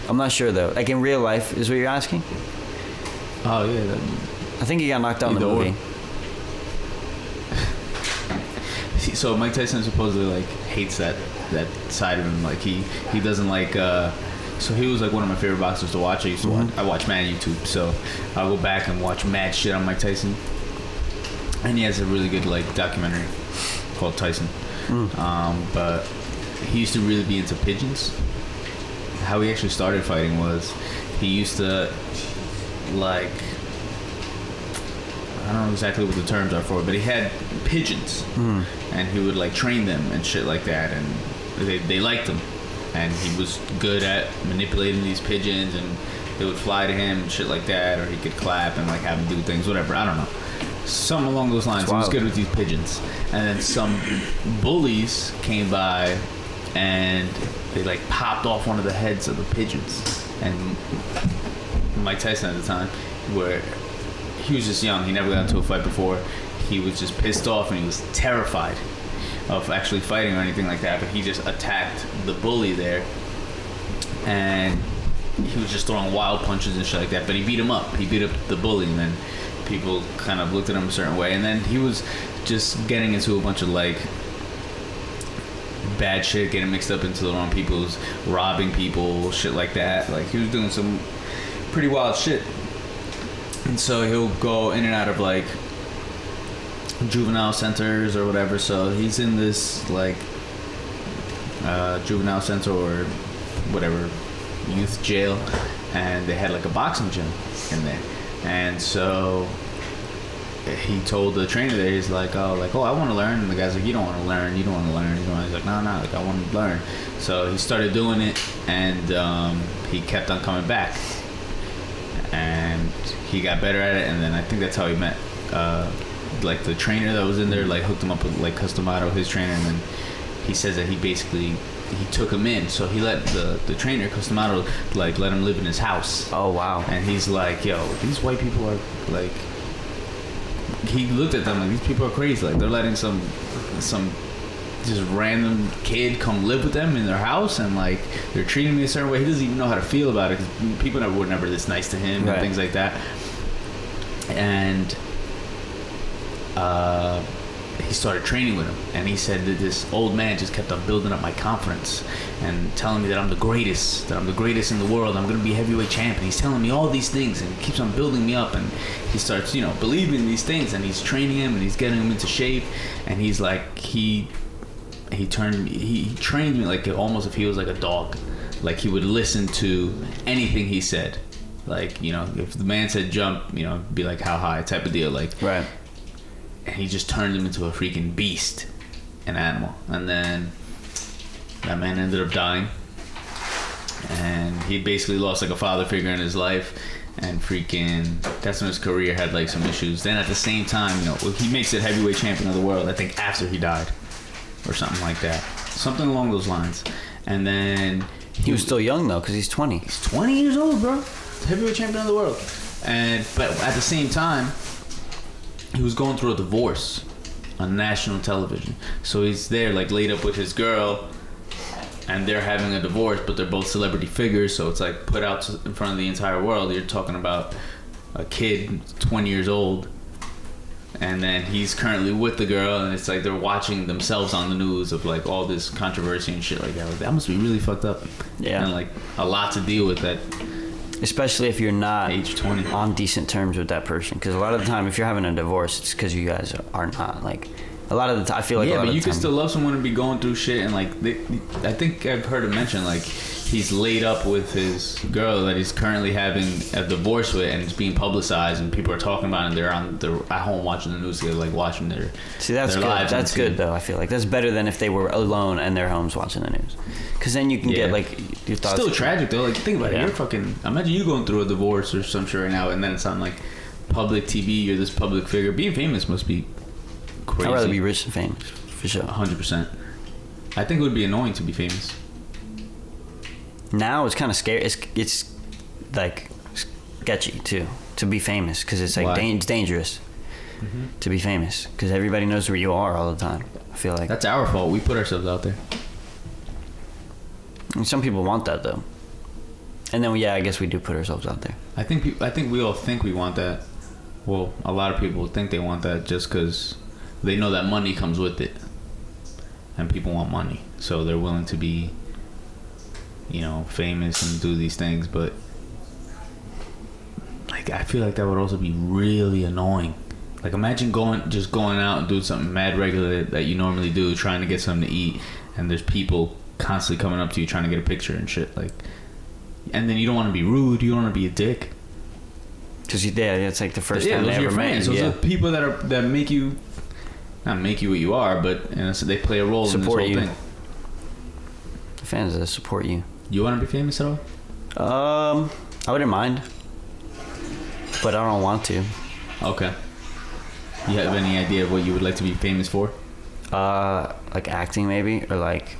I'm not sure though. Like in real life, is what you're asking? Oh yeah. I think he got knocked out in the movie. So Mike Tyson supposedly like hates that side of him. Like he doesn't like. So he was like one of my favorite boxers to watch. I watch mad YouTube, so I'll go back and watch mad shit on Mike Tyson. And he has a really good like documentary called Tyson. But he used to really be into pigeons. How he actually started fighting was he used to like, I don't know exactly what the terms are for it, but he had pigeons, and he would like train them and shit like that, and they liked him, and he was good at manipulating these pigeons, and they would fly to him and shit like that, or he could clap and like have them do things, whatever. I don't know, something along those lines. He was good with these pigeons, and then some bullies came by, and they like popped off one of the heads of the pigeons, and Mike Tyson at the time, where he was just young, he never got into a fight before, he was just pissed off and he was terrified of actually fighting or anything like that, but he just attacked the bully there, and he was just throwing wild punches and shit like that. But he beat him up. He beat up the bully, and then people kind of looked at him a certain way. And then he was just getting into a bunch of like bad shit, getting mixed up into the wrong people's, robbing people, shit like that. Like he was doing some pretty wild shit. And so he'll go in and out of like juvenile centers or whatever. So he's in this like juvenile center or whatever, youth jail, and they had like a boxing gym in there. And so he told the trainer there, he's like, oh, I want to learn. And the guy's like, you don't want to learn. He's like, no, like I want to learn. So he started doing it, and he kept on coming back, and he got better at it. And then I think that's how he met like the trainer that was in there, like hooked him up with like Customato, his trainer. And then he says that he took him in, so he let the trainer Customato like let him live in his house. Oh wow. And he's like, yo, these white people are like, he looked at them like, these people are crazy. Like they're letting some just random kid come live with them in their house, and like they're treating me a certain way. He doesn't even know how to feel about it, because people were never this nice to him, right, and things like that. And he started training with him, and he said that this old man just kept on building up my confidence and telling me that I'm the greatest in the world. I'm going to be heavyweight champion. He's telling me all these things, and he keeps on building me up, and he starts, believing in these things, and he's training him, and he's getting him into shape. And he's like, he trained me like almost if he was like a dog. Like he would listen to anything he said. Like, if the man said jump, be like, how high, type of deal. Like, right. And he just turned him into a freaking beast, an animal. And then that man ended up dying, and he basically lost like a father figure in his life, and freaking that's when his career had like some issues. Then at the same time, he makes it heavyweight champion of the world, I think after he died or something like that, something along those lines. And then he was still young though, because he's 20. He's 20 years old, bro. Heavyweight champion of the world. But at the same time, he was going through a divorce on national television. So he's there like laid up with his girl, and they're having a divorce, but they're both celebrity figures, so it's like put out in front of the entire world. You're talking about a kid 20 years old, and then he's currently with the girl, and it's like they're watching themselves on the news of like all this controversy and shit like that. Like, that must be really fucked up. Yeah. And like a lot to deal with that. Especially if you're not age 20 on decent terms with that person, because a lot of the time if you're having a divorce, it's because you guys are not. Like a lot of the time I feel like, yeah, but you can still love someone and be going through shit, and like I think I've heard him mention like he's laid up with his girl that he's currently having a divorce with, and it's being publicized, and people are talking about it, and they're at home watching the news together, like watching their that's their good. lives. That's good though. I feel like that's better than if they were alone and their homes watching the news, because then you can get like your thoughts. Still tragic though. Like think about it. You're fucking. Imagine you going through a divorce or some shit right now, and then it's on like public TV. You're this public figure. Being famous must be crazy. I'd rather be rich than famous, for sure. 100%. I think it would be annoying to be famous. Now it's kind of scary. It's like sketchy too to be famous, because it's like it's dangerous to be famous, because everybody knows where you are all the time. I feel like that's our fault. We put ourselves out there. And some people want that though, and then I guess we do put ourselves out there. I think we all think we want that. Well, a lot of people think they want that just because they know that money comes with it, and people want money, so they're willing to be, famous and do these things. But like, I feel like that would also be really annoying. Like, imagine going out and doing something mad regular that you normally do, trying to get something to eat, and there's people constantly coming up to you trying to get a picture and shit. Like, and then you don't want to be rude, you don't want to be a dick. Because it's like the first time they ever met you. Those are people that make you, not make you what you are, but so they play a role in this whole thing. The fans that support you. You want to be famous at all? I wouldn't mind, but I don't want to. Okay. You have any idea of what you would like to be famous for? Like acting maybe, or like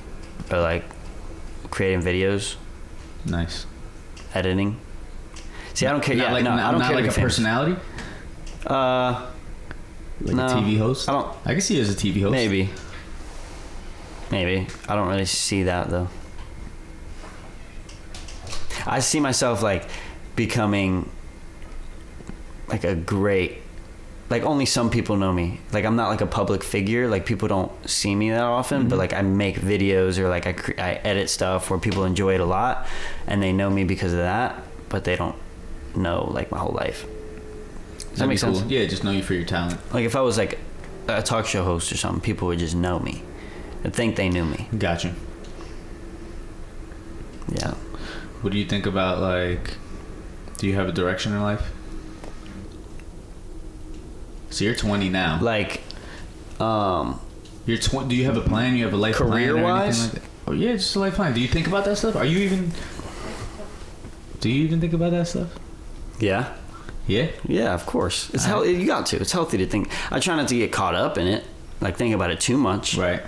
creating videos. Nice. Editing. See, I don't care. I don't care. Like a personality. Like a TV host. I can see you as a TV host. Maybe. I don't really see that though. I see myself like becoming like a great, like only some people know me. Like I'm not like a public figure. Like people don't see me that often, but like I make videos or like I edit stuff where people enjoy it a lot, and they know me because of that, but they don't know like my whole life. Does that make sense? Yeah, just know you for your talent. Like if I was like a talk show host or something, people would just know me and think they knew me. Gotcha. Yeah. What do you think about, like, do you have a direction in life? So you're 20 now. Like, you're 20. Do you have a plan? You have a life plan or anything career-wise? like that? Oh yeah, just a life plan. Do you think about that stuff? Do you even think about that stuff? yeah. Yeah. Yeah, of course. It's you got to. It's healthy to think. I try not to get caught up in it, like think about it too much. Right.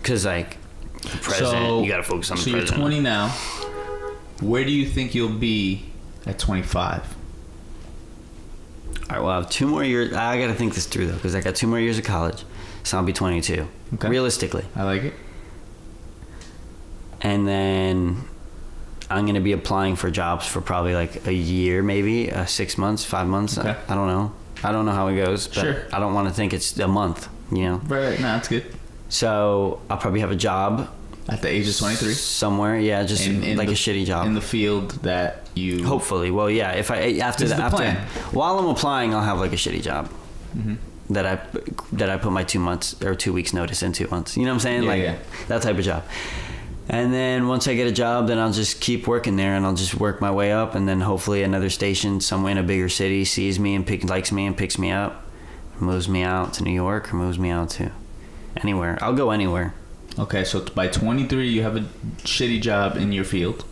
Because like the present, you got to focus on the present. So you're 20 now. Where do you think you'll be at 25? All right, well, I have 2 more years. I got to think this through though, because I got 2 more years of college, so I'll be 22. Okay. Realistically. I like it. And then I'm going to be applying for jobs for probably like a year, maybe 6 months, 5 months. Okay. I don't know. I don't know how it goes, but Sure. I don't want to think it's a month, you know? Right. No, that's good. So I'll probably have a job. At the age of 23? Somewhere, yeah, just In like a shitty job. In the field that you... Hopefully. Well, yeah, if after This is the plan. while I'm applying, I'll have like a shitty job. Mm-hmm. That I put my 2 months or 2 weeks notice in 2 months. You know what I'm saying? Yeah, like yeah. that type of job. And then once I get a job, then I'll just keep working there, and I'll just work my way up, and then hopefully another station somewhere in a bigger city sees me and likes me and picks me up, moves me out to New York or moves me out to anywhere. I'll go anywhere. Okay, so by 23, you have a shitty job in your field.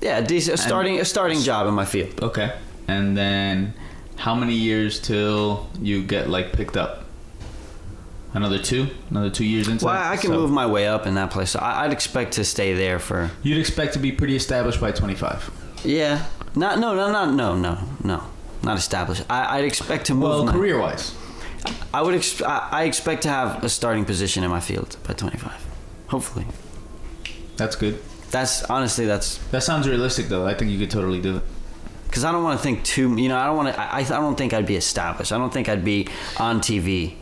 Yeah, a starting job in my field. Okay. And then how many years till you get, like, picked up? Another 2 years inside? Well, I can move my way up in that place. So I'd expect to stay there for... You'd expect to be pretty established by 25. Yeah. No, not established. I'd expect to move. Well, career-wise. I expect to have a starting position in my field by 25. Hopefully. That's good. That sounds realistic, though. I think you could totally do it. Because I don't want to think too... You know, I don't think I'd be established. I don't think I'd be on TV,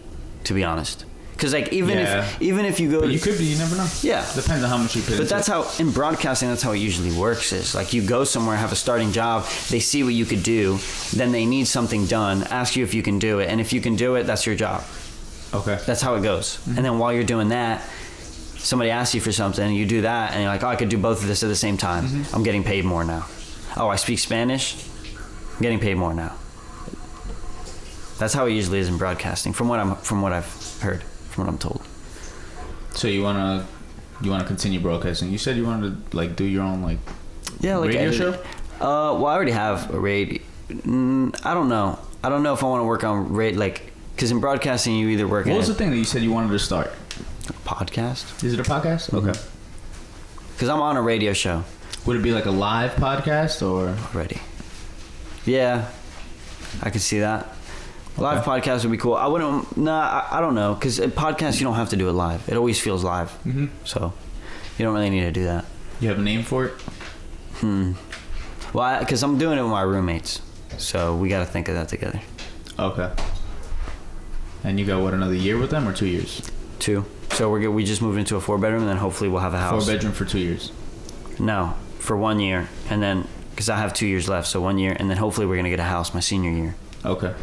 to be honest. Because like even if you go, but you could be. You never know. Yeah, depends on how much you put. But that's how in broadcasting. That's how it usually works. Is like you go somewhere, have a starting job. They see what you could do, then they need something done. Ask you if you can do it, and if you can do it, that's your job. Okay. That's how it goes. Mm-hmm. And then while you're doing that, somebody asks you for something, you do that, and you're like, oh, I could do both of this at the same time. Mm-hmm. I'm getting paid more now. Oh, I speak Spanish. I'm getting paid more now. That's how it usually is in broadcasting, from what I've heard. From what I'm told. So you wanna continue broadcasting? You said you wanted to like do your own like radio show. Well, I already have a radio. I don't know if I want to work on radio, like because in broadcasting you either work. What was the thing that you said you wanted to start? A podcast. Is it a podcast? Mm-hmm. Okay. Because I'm on a radio show. Would it be like a live podcast or already? Yeah, I could see that. A live podcast would be cool. I wouldn't. I don't know. Because a podcast, you don't have to do it live. It always feels live. Mm-hmm. So, you don't really need to do that. You have a name for it? Well, because I'm doing it with my roommates. So, we got to think of that together. Okay. And you got, what, another year with them or 2 years? 2. So, we just moved into a 4-bedroom, and then hopefully we'll have a house. 4-bedroom for 2 years? No, for 1 year. And then, because I have 2 years left, so 1 year. And then hopefully we're going to get a house my senior year. Okay.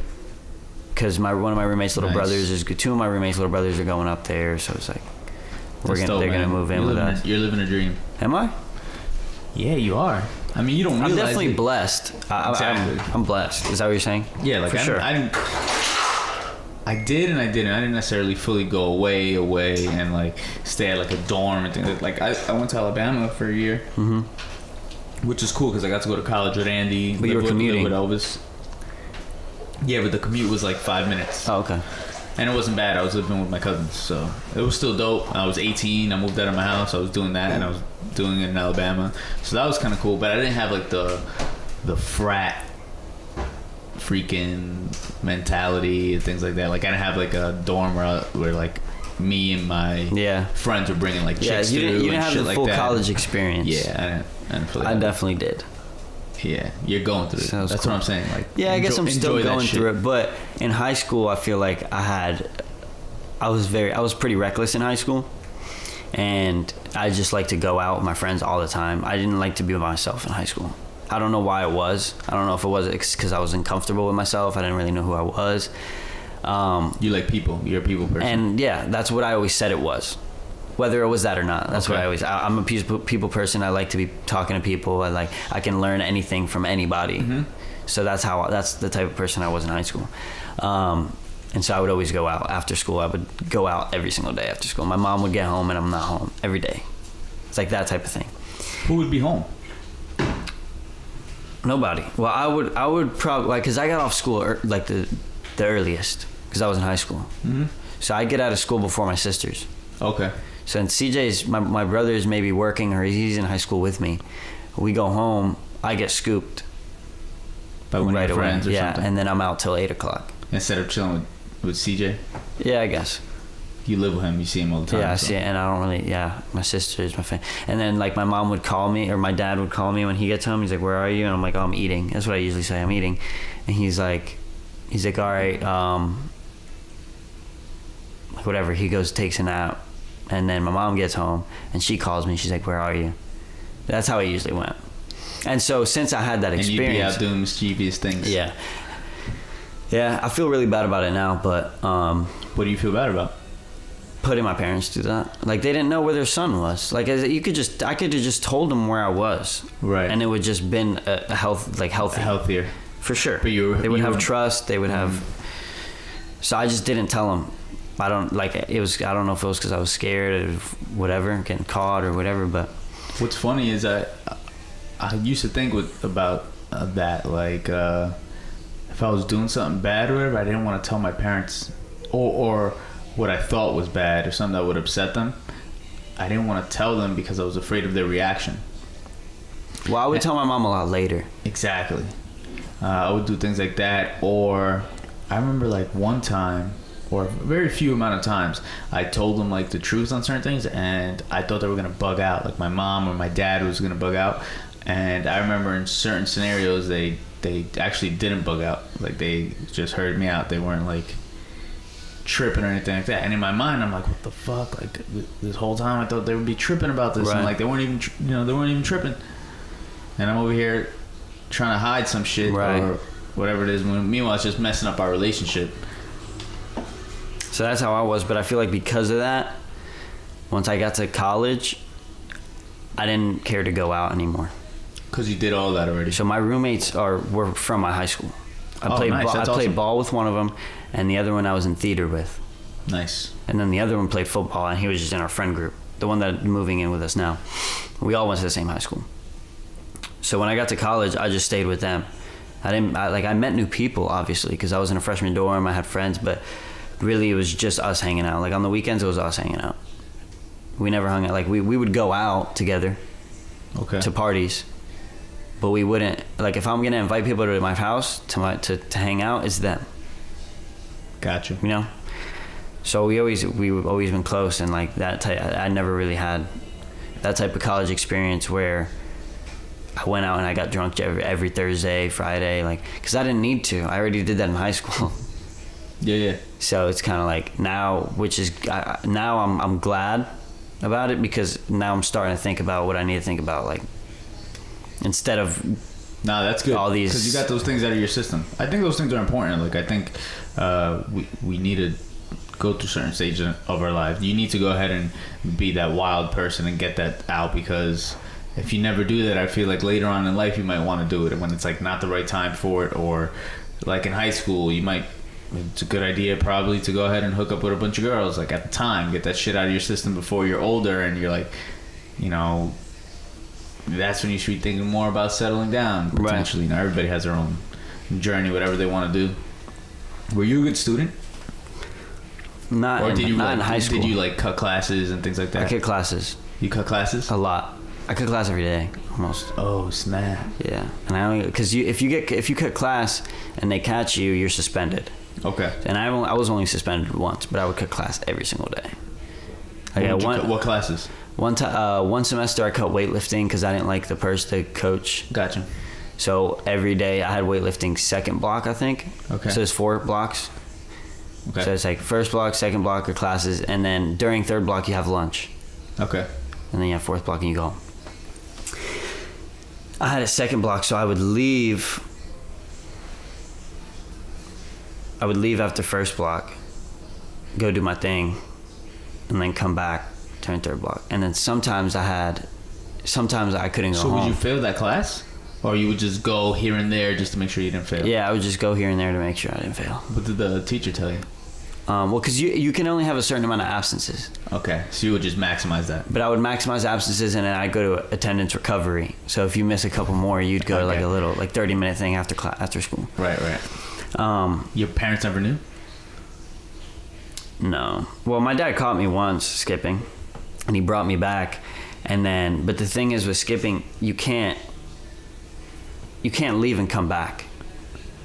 Because one of my roommates' little brothers 2 of my roommates' little brothers are going up there, so it's like they're gonna move in with us. You're living a dream. Am I? Yeah, you are. I mean, you don't realize. I'm definitely blessed. Exactly. I'm blessed. Is that what you're saying? Yeah, like for sure. I did and I didn't. I didn't necessarily fully go away and like stay at like a dorm and things. Like I went to Alabama for a year, which is cool because I got to go to college with Andy. But you were commuting with Elvis. Yeah, but the commute was like 5 minutes. Oh, okay. And it wasn't bad. I was living with my cousins, so it was still dope. I was 18. I moved out of my house. I was doing that, and I was doing it in Alabama. So that was kind of cool. But I didn't have like the frat freaking mentality and things like that. Like I didn't have like a dorm where like me and my friends were bringing like chicks you through didn't and have shit the like full that. college experience. Yeah, I didn't feel like I that. definitely did. Yeah, you're going through it. So That's cool. what I'm saying. Like, I guess I'm still enjoy that going shit. through it. But in high school, I feel like I was pretty reckless in high school, and I just like to go out with my friends all the time. I didn't like to be by myself in high school. I don't know why it was. I don't know if it was because I was uncomfortable with myself. I didn't really know who I was. You like people. You're a people person. And yeah, that's what I always said it was. Whether it was that or not, that's what I'm a people person. I like to be talking to people. I can learn anything from anybody. Mm-hmm. So that's the type of person I was in high school. And so I would always go out after school. I would go out every single day after school. My mom would get home and I'm not home every day. It's like that type of thing. Who would be home? Nobody. Well, I would probably, like, cause I got off school like the earliest, cause I was in high school. Mm-hmm. So I get out of school before my sisters. Okay. So and CJ's my brother is maybe working or he's in high school with me. We go home. I get scooped by one right of your away. friends or something. And then I'm out till 8:00. Instead of chilling with CJ. Yeah, I guess. You live with him. You see him all the time. Yeah, I see it, and I don't really. Yeah, my sisters, my family, and then like my mom would call me or my dad would call me when he gets home. He's like, "Where are you?" And I'm like, "Oh, I'm eating." That's what I usually say. I'm eating, and he's like, "All right, whatever." He goes, takes a nap. And then my mom gets home and she calls me. She's like, "Where are you?" That's how it usually went. And so since I had that experience, and you'd be out doing mischievous things. Yeah, I feel really bad about it now. But what do you feel bad about? Putting my parents through that. Like they didn't know where their son was. Like I could have just told them where I was. Right. And it would just been healthier for sure. But they would have trust. They would have. So I just didn't tell them. I don't know if it was because I was scared of whatever, getting caught or whatever, but what's funny is I used to think about that, like if I was doing something bad or whatever, I didn't want to tell my parents or what I thought was bad or something that would upset them. I didn't want to tell them because I was afraid of their reaction. Well, I would tell my mom a lot later. Exactly. I would do things like that, or I remember like one time, or a very few amount of times, I told them like the truth on certain things, and I thought they were gonna bug out. Like my mom or my dad was gonna bug out, and I remember in certain scenarios they actually didn't bug out. Like they just heard me out. They weren't like tripping or anything like that. And in my mind, I'm like, what the fuck? Like this whole time I thought they would be tripping about this, and like they weren't even tripping. And I'm over here trying to hide some shit or whatever it is. Meanwhile, it's just messing up our relationship. So that's how I was, but I feel like because of that, once I got to college, I didn't care to go out anymore. Because you did all that already. So my roommates were from my high school. I played ball with one of them, and the other one I was in theater with. Nice. And then the other one played football, and he was just in our friend group. The one that's moving in with us now. We all went to the same high school. So when I got to college, I just stayed with them. I met new people, obviously, because I was in a freshman dorm. I had friends, but really it was just us hanging out. Like on the weekends, it was us hanging out. We never hung out. Like we would go out together to parties, but we wouldn't. Like if I'm gonna invite people to my house to hang out, it's them. Gotcha. You know. So we've always been close, and like that I never really had that type of college experience where I went out and I got drunk every Thursday, Friday, like because I didn't need to. I already did that in high school. Yeah. So it's kind of like now, now I'm glad about it because now I'm starting to think about what I need to think about, like instead of that's good. All these, because you got those things out of your system. I think those things are important. Like I think we need to go through certain stages of our life. You need to go ahead and be that wild person and get that out, because if you never do that, I feel like later on in life you might want to do it when it's like not the right time for it, or like in high school it's a good idea probably to go ahead and hook up with a bunch of girls like at the time, get that shit out of your system before you're older and you're like, that's when you should be thinking more about settling down potentially. Right. Everybody has their own journey, whatever they want to do. Were you a good student? Not in high school. Did you like cut classes and things like that? I cut classes. You cut classes? A lot. I cut class every day, almost. Oh snap! Yeah, and I only because if you cut class and they catch you, you're suspended. Okay. And I was only suspended once, but I would cut class every single day. What classes? One semester I cut weightlifting because I didn't like the coach. Gotcha. So every day I had weightlifting second block, I think. Okay. So there's 4 blocks. Okay. So it's like first block, second block are classes, and then during third block you have lunch. Okay. And then you have fourth block and you go home. I had a second block, so I would leave after first block, go do my thing, and then come back, turn third block. And then sometimes I couldn't go home. So would you fail that class? Or you would just go here and there just to make sure you didn't fail? Yeah, I would just go here and there to make sure I didn't fail. What did the teacher tell you? Well, because you can only have a certain amount of absences. Okay, so you would just maximize that. But I would maximize absences, and then I'd go to attendance recovery. So if you miss a couple more, you'd go to like a little 30-minute thing after school. Right. Your parents never knew? No. Well, my dad caught me once skipping, and he brought me back. But the thing is with skipping, you can't leave and come back,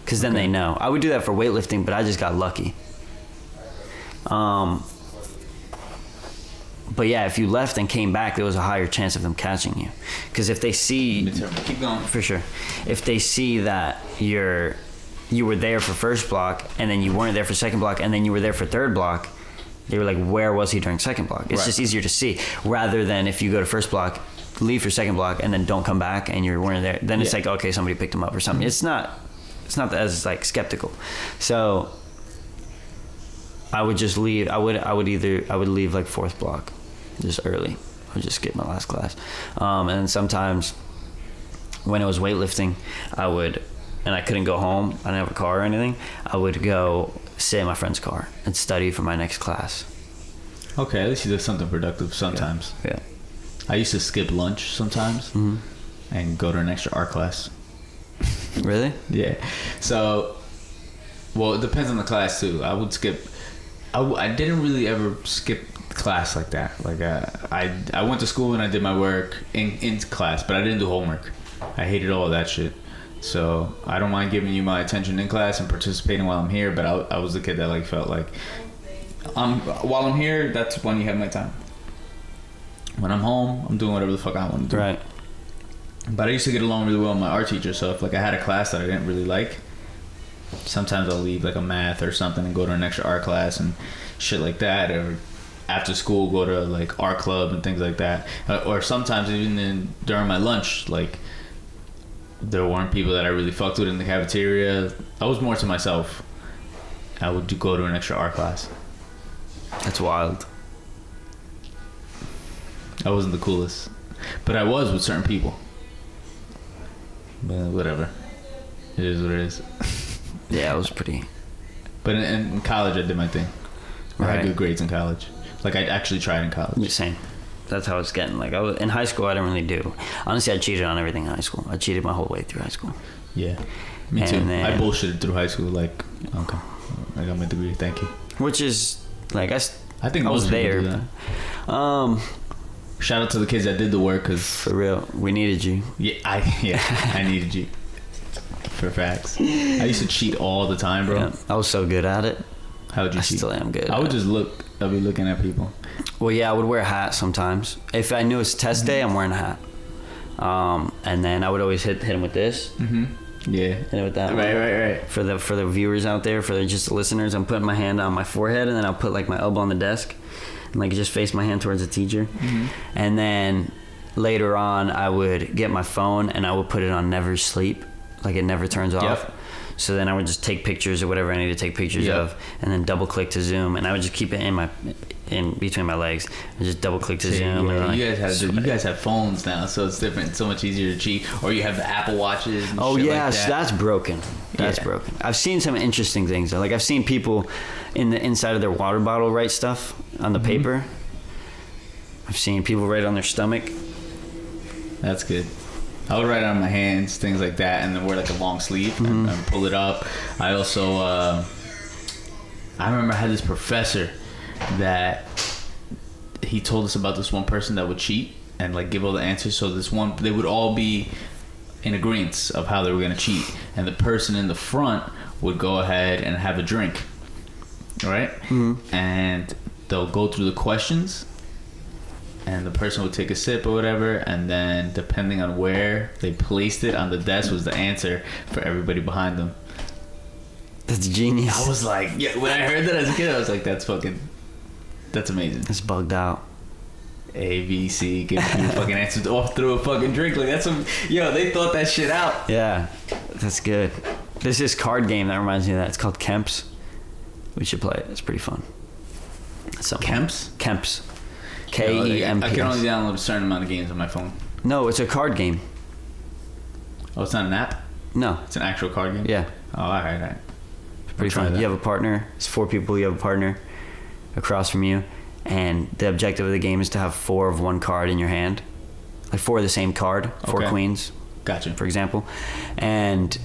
because then they know. I would do that for weightlifting, but I just got lucky. But yeah, if you left and came back, there was a higher chance of them catching you, because if they see, keep going for sure, if they see that you were there for first block and then you weren't there for second block and then you were there for third block, they were like, where was he during second block? It's just easier to see, rather than if you go to first block, leave for second block, and then don't come back and you weren't there, then it's like, okay, somebody picked him up or something. It's not as like skeptical. So I would just leave. I would leave like fourth block, just early. I would just skip my last class. And then sometimes when it was weightlifting, and I couldn't go home, I didn't have a car or anything, I would go sit in my friend's car and study for my next class. Okay, at least you did something productive sometimes. Yeah. I used to skip lunch sometimes and go to an extra art class. Really? Yeah. So, well, it depends on the class too. I would skip. I didn't really ever skip class like that. Like I went to school and I did my work in class, but I didn't do homework. I hated all of that shit. So I don't mind giving you my attention in class and participating while I'm here, but I was the kid that like felt like while I'm here, that's when you have my time. When I'm home, I'm doing whatever the fuck I want to do. Right. But I used to get along really well with my art teacher, so if like I had a class that I didn't really like, sometimes I'll leave like a math or something and go to an extra art class and shit like that, or after school go to like art club and things like that, or sometimes even during my lunch, like there weren't people that I really fucked with in the cafeteria. I was more to myself. I would go to an extra art class. That's wild. I wasn't the coolest, but I was with certain people. But whatever, it is what it is. Yeah, it was pretty. But in college, I did my thing. I had good grades in college. Like I actually tried in college. Same. That's how it's getting. Like in high school, I didn't really do. Honestly, I cheated on everything in high school. I cheated my whole way through high school. Yeah, me too. Then, I bullshitted through high school. Like, okay, I got my degree. Thank you. Which is like I think I was there. Do that. Shout out to the kids that did the work, cause for real, we needed you. Yeah, I needed you. For facts. I used to cheat all the time, bro. Yeah, I was so good at it. How would you cheat? I still am good. I would just look. I'd be looking at people. Well, yeah, I would wear a hat sometimes. If I knew it's test day, I'm wearing a hat. And then I would always hit him with this. Mm-hmm. Yeah. Hit it with that. Right. For the viewers out there, for just the listeners, I'm putting my hand on my forehead, and then I'll put like my elbow on the desk, and like just face my hand towards the teacher. Mm-hmm. And then later on, I would get my phone and I would put it on never sleep, like it never turns off. Yep. So then I would just take pictures of whatever I need to take pictures of, and then double click to zoom, and I would just keep it in between my legs, and just double click to zoom. Yeah, and you guys have phones now, so it's different. It's so much easier to cheat. Or you have the Apple Watches. And shit yeah, like that. So that's broken. That's broken. I've seen some interesting things. Like I've seen people in the inside of their water bottle write stuff on the paper. I've seen people write on their stomach. That's good. I would write on my hands, things like that, and then wear like a long sleeve and pull it up. I also, I remember I had this professor that he told us about this one person that would cheat and like give all the answers. So they would all be in agreement of how they were going to cheat, and the person in the front would go ahead and have a drink, right? And they'll go through the questions, and the person would take a sip or whatever, and then depending on where they placed it on the desk was the answer for everybody behind them. That's genius. I was like, yeah, when I heard that as a kid, I was like, that's amazing. It's bugged out. A, B, C, give you fucking answers off through a fucking drink. Like, that's they thought that shit out. Yeah, that's good. There's this card game that reminds me of that. It's called Kemps. We should play it. It's pretty fun. Kemps? Kemps. K-E-M-P-S. I can only download a certain amount of games on my phone. No, it's a card game. Oh, it's not an app? No. It's an actual card game? Yeah. Oh, all right. It's pretty fun. You have a partner. It's 4 people. You have a partner across from you. And the objective of the game is to have 4 of one card in your hand. Like 4 of the same card. 4 queens. Gotcha. For example. And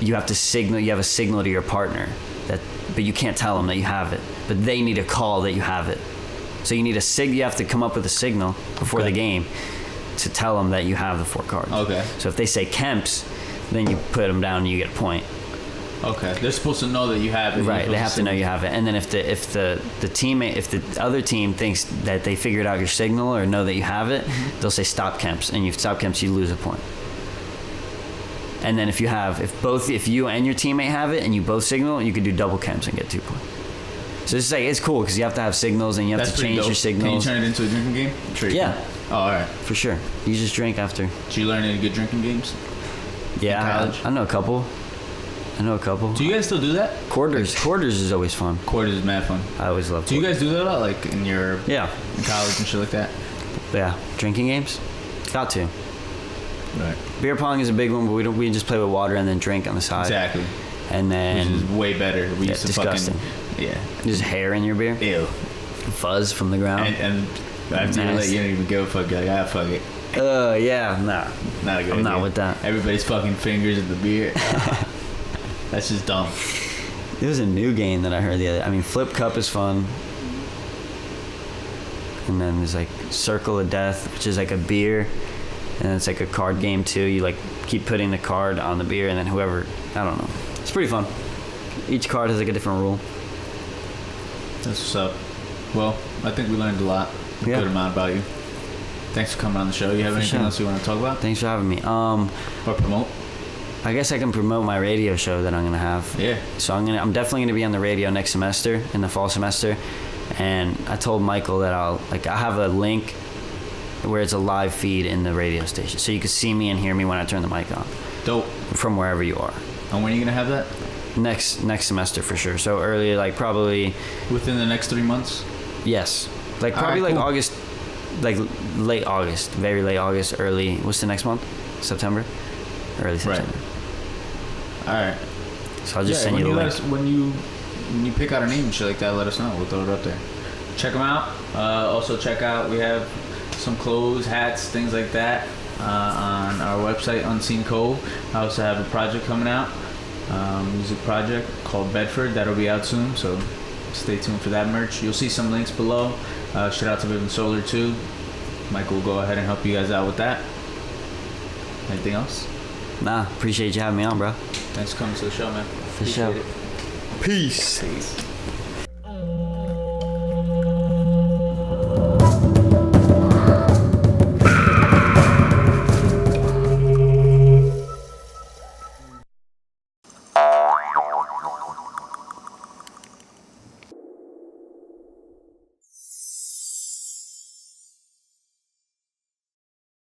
you have to signal. You have a signal to your partner. But you can't tell them that you have it. But they need a call that you have it. So you need you have to come up with a signal before the game to tell them that you have the 4 cards. Okay. So if they say Kemps, then you put them down and you get a point. Okay. They're supposed to know that you have it. Right. They have to know you have it. And then if the other team thinks that they figured out your signal or know that you have it, they'll say stop Kemps, and you stop Kemps, you lose a point. And then if you and your teammate have it and you both signal, you can do double Kemps and get 2 points. So it's cool because you have to have signals and you have to change your signals. Can you turn it into a drinking game? Yeah. Oh, all right. For sure. You just drink after. Did you learn any good drinking games? Yeah, I know a couple. Do you guys still do that? Quarters is always fun. Quarters is mad fun. I always love. Do you guys do that a lot, like in your in college and shit like that? Yeah, drinking games. Got to. Right. Beer pong is a big one, but we just play with water and then drink on the side. Exactly. And then which is way better. We used to disgusting. There's hair in your beer. Ew. Fuzz from the ground. And after you don't even give a fuck. You're like, fuck it. Yeah, nah. Not a good idea. I'm not with that. Everybody's fucking fingers at the beer. That's just dumb. There's a new game that I heard Flip Cup is fun. And then there's like Circle of Death, which is like a beer. And it's like a card game too. You like keep putting the card on the beer and then whoever, I don't know. It's pretty fun. Each card has like a different rule. That's what's up. Well, I think we learned a lot. A good amount about you. Thanks for coming on the show. You have anything else you want to talk about? Thanks for having me. Or promote? I guess I can promote my radio show that I'm gonna have. Yeah. So I'm definitely gonna be on the radio next semester, in the fall semester. And I told Michael that I have a link where it's a live feed in the radio station. So you can see me and hear me when I turn the mic on. Dope. From wherever you are. And when are you gonna have that? Next semester for sure. So early, like probably within the next 3 months. Yes, like probably like cool. August, like late August, very late August, early. What's the next month? September, early September. Right. All right. So I'll just send you the link. When you pick out a name and shit like that, let us know. We'll throw it up there. Check them out. Also check out. We have some clothes, hats, things like that on our website, Unseen Cove. I also have a project coming out. Music project called Bedford that'll be out soon, so stay tuned for that merch. You'll see some links below. Shout out to Viv and Solar too. Michael will go ahead and help you guys out with that. Anything else? Nah, appreciate you having me on, bro. Thanks for coming to the show, man. For sure. Peace.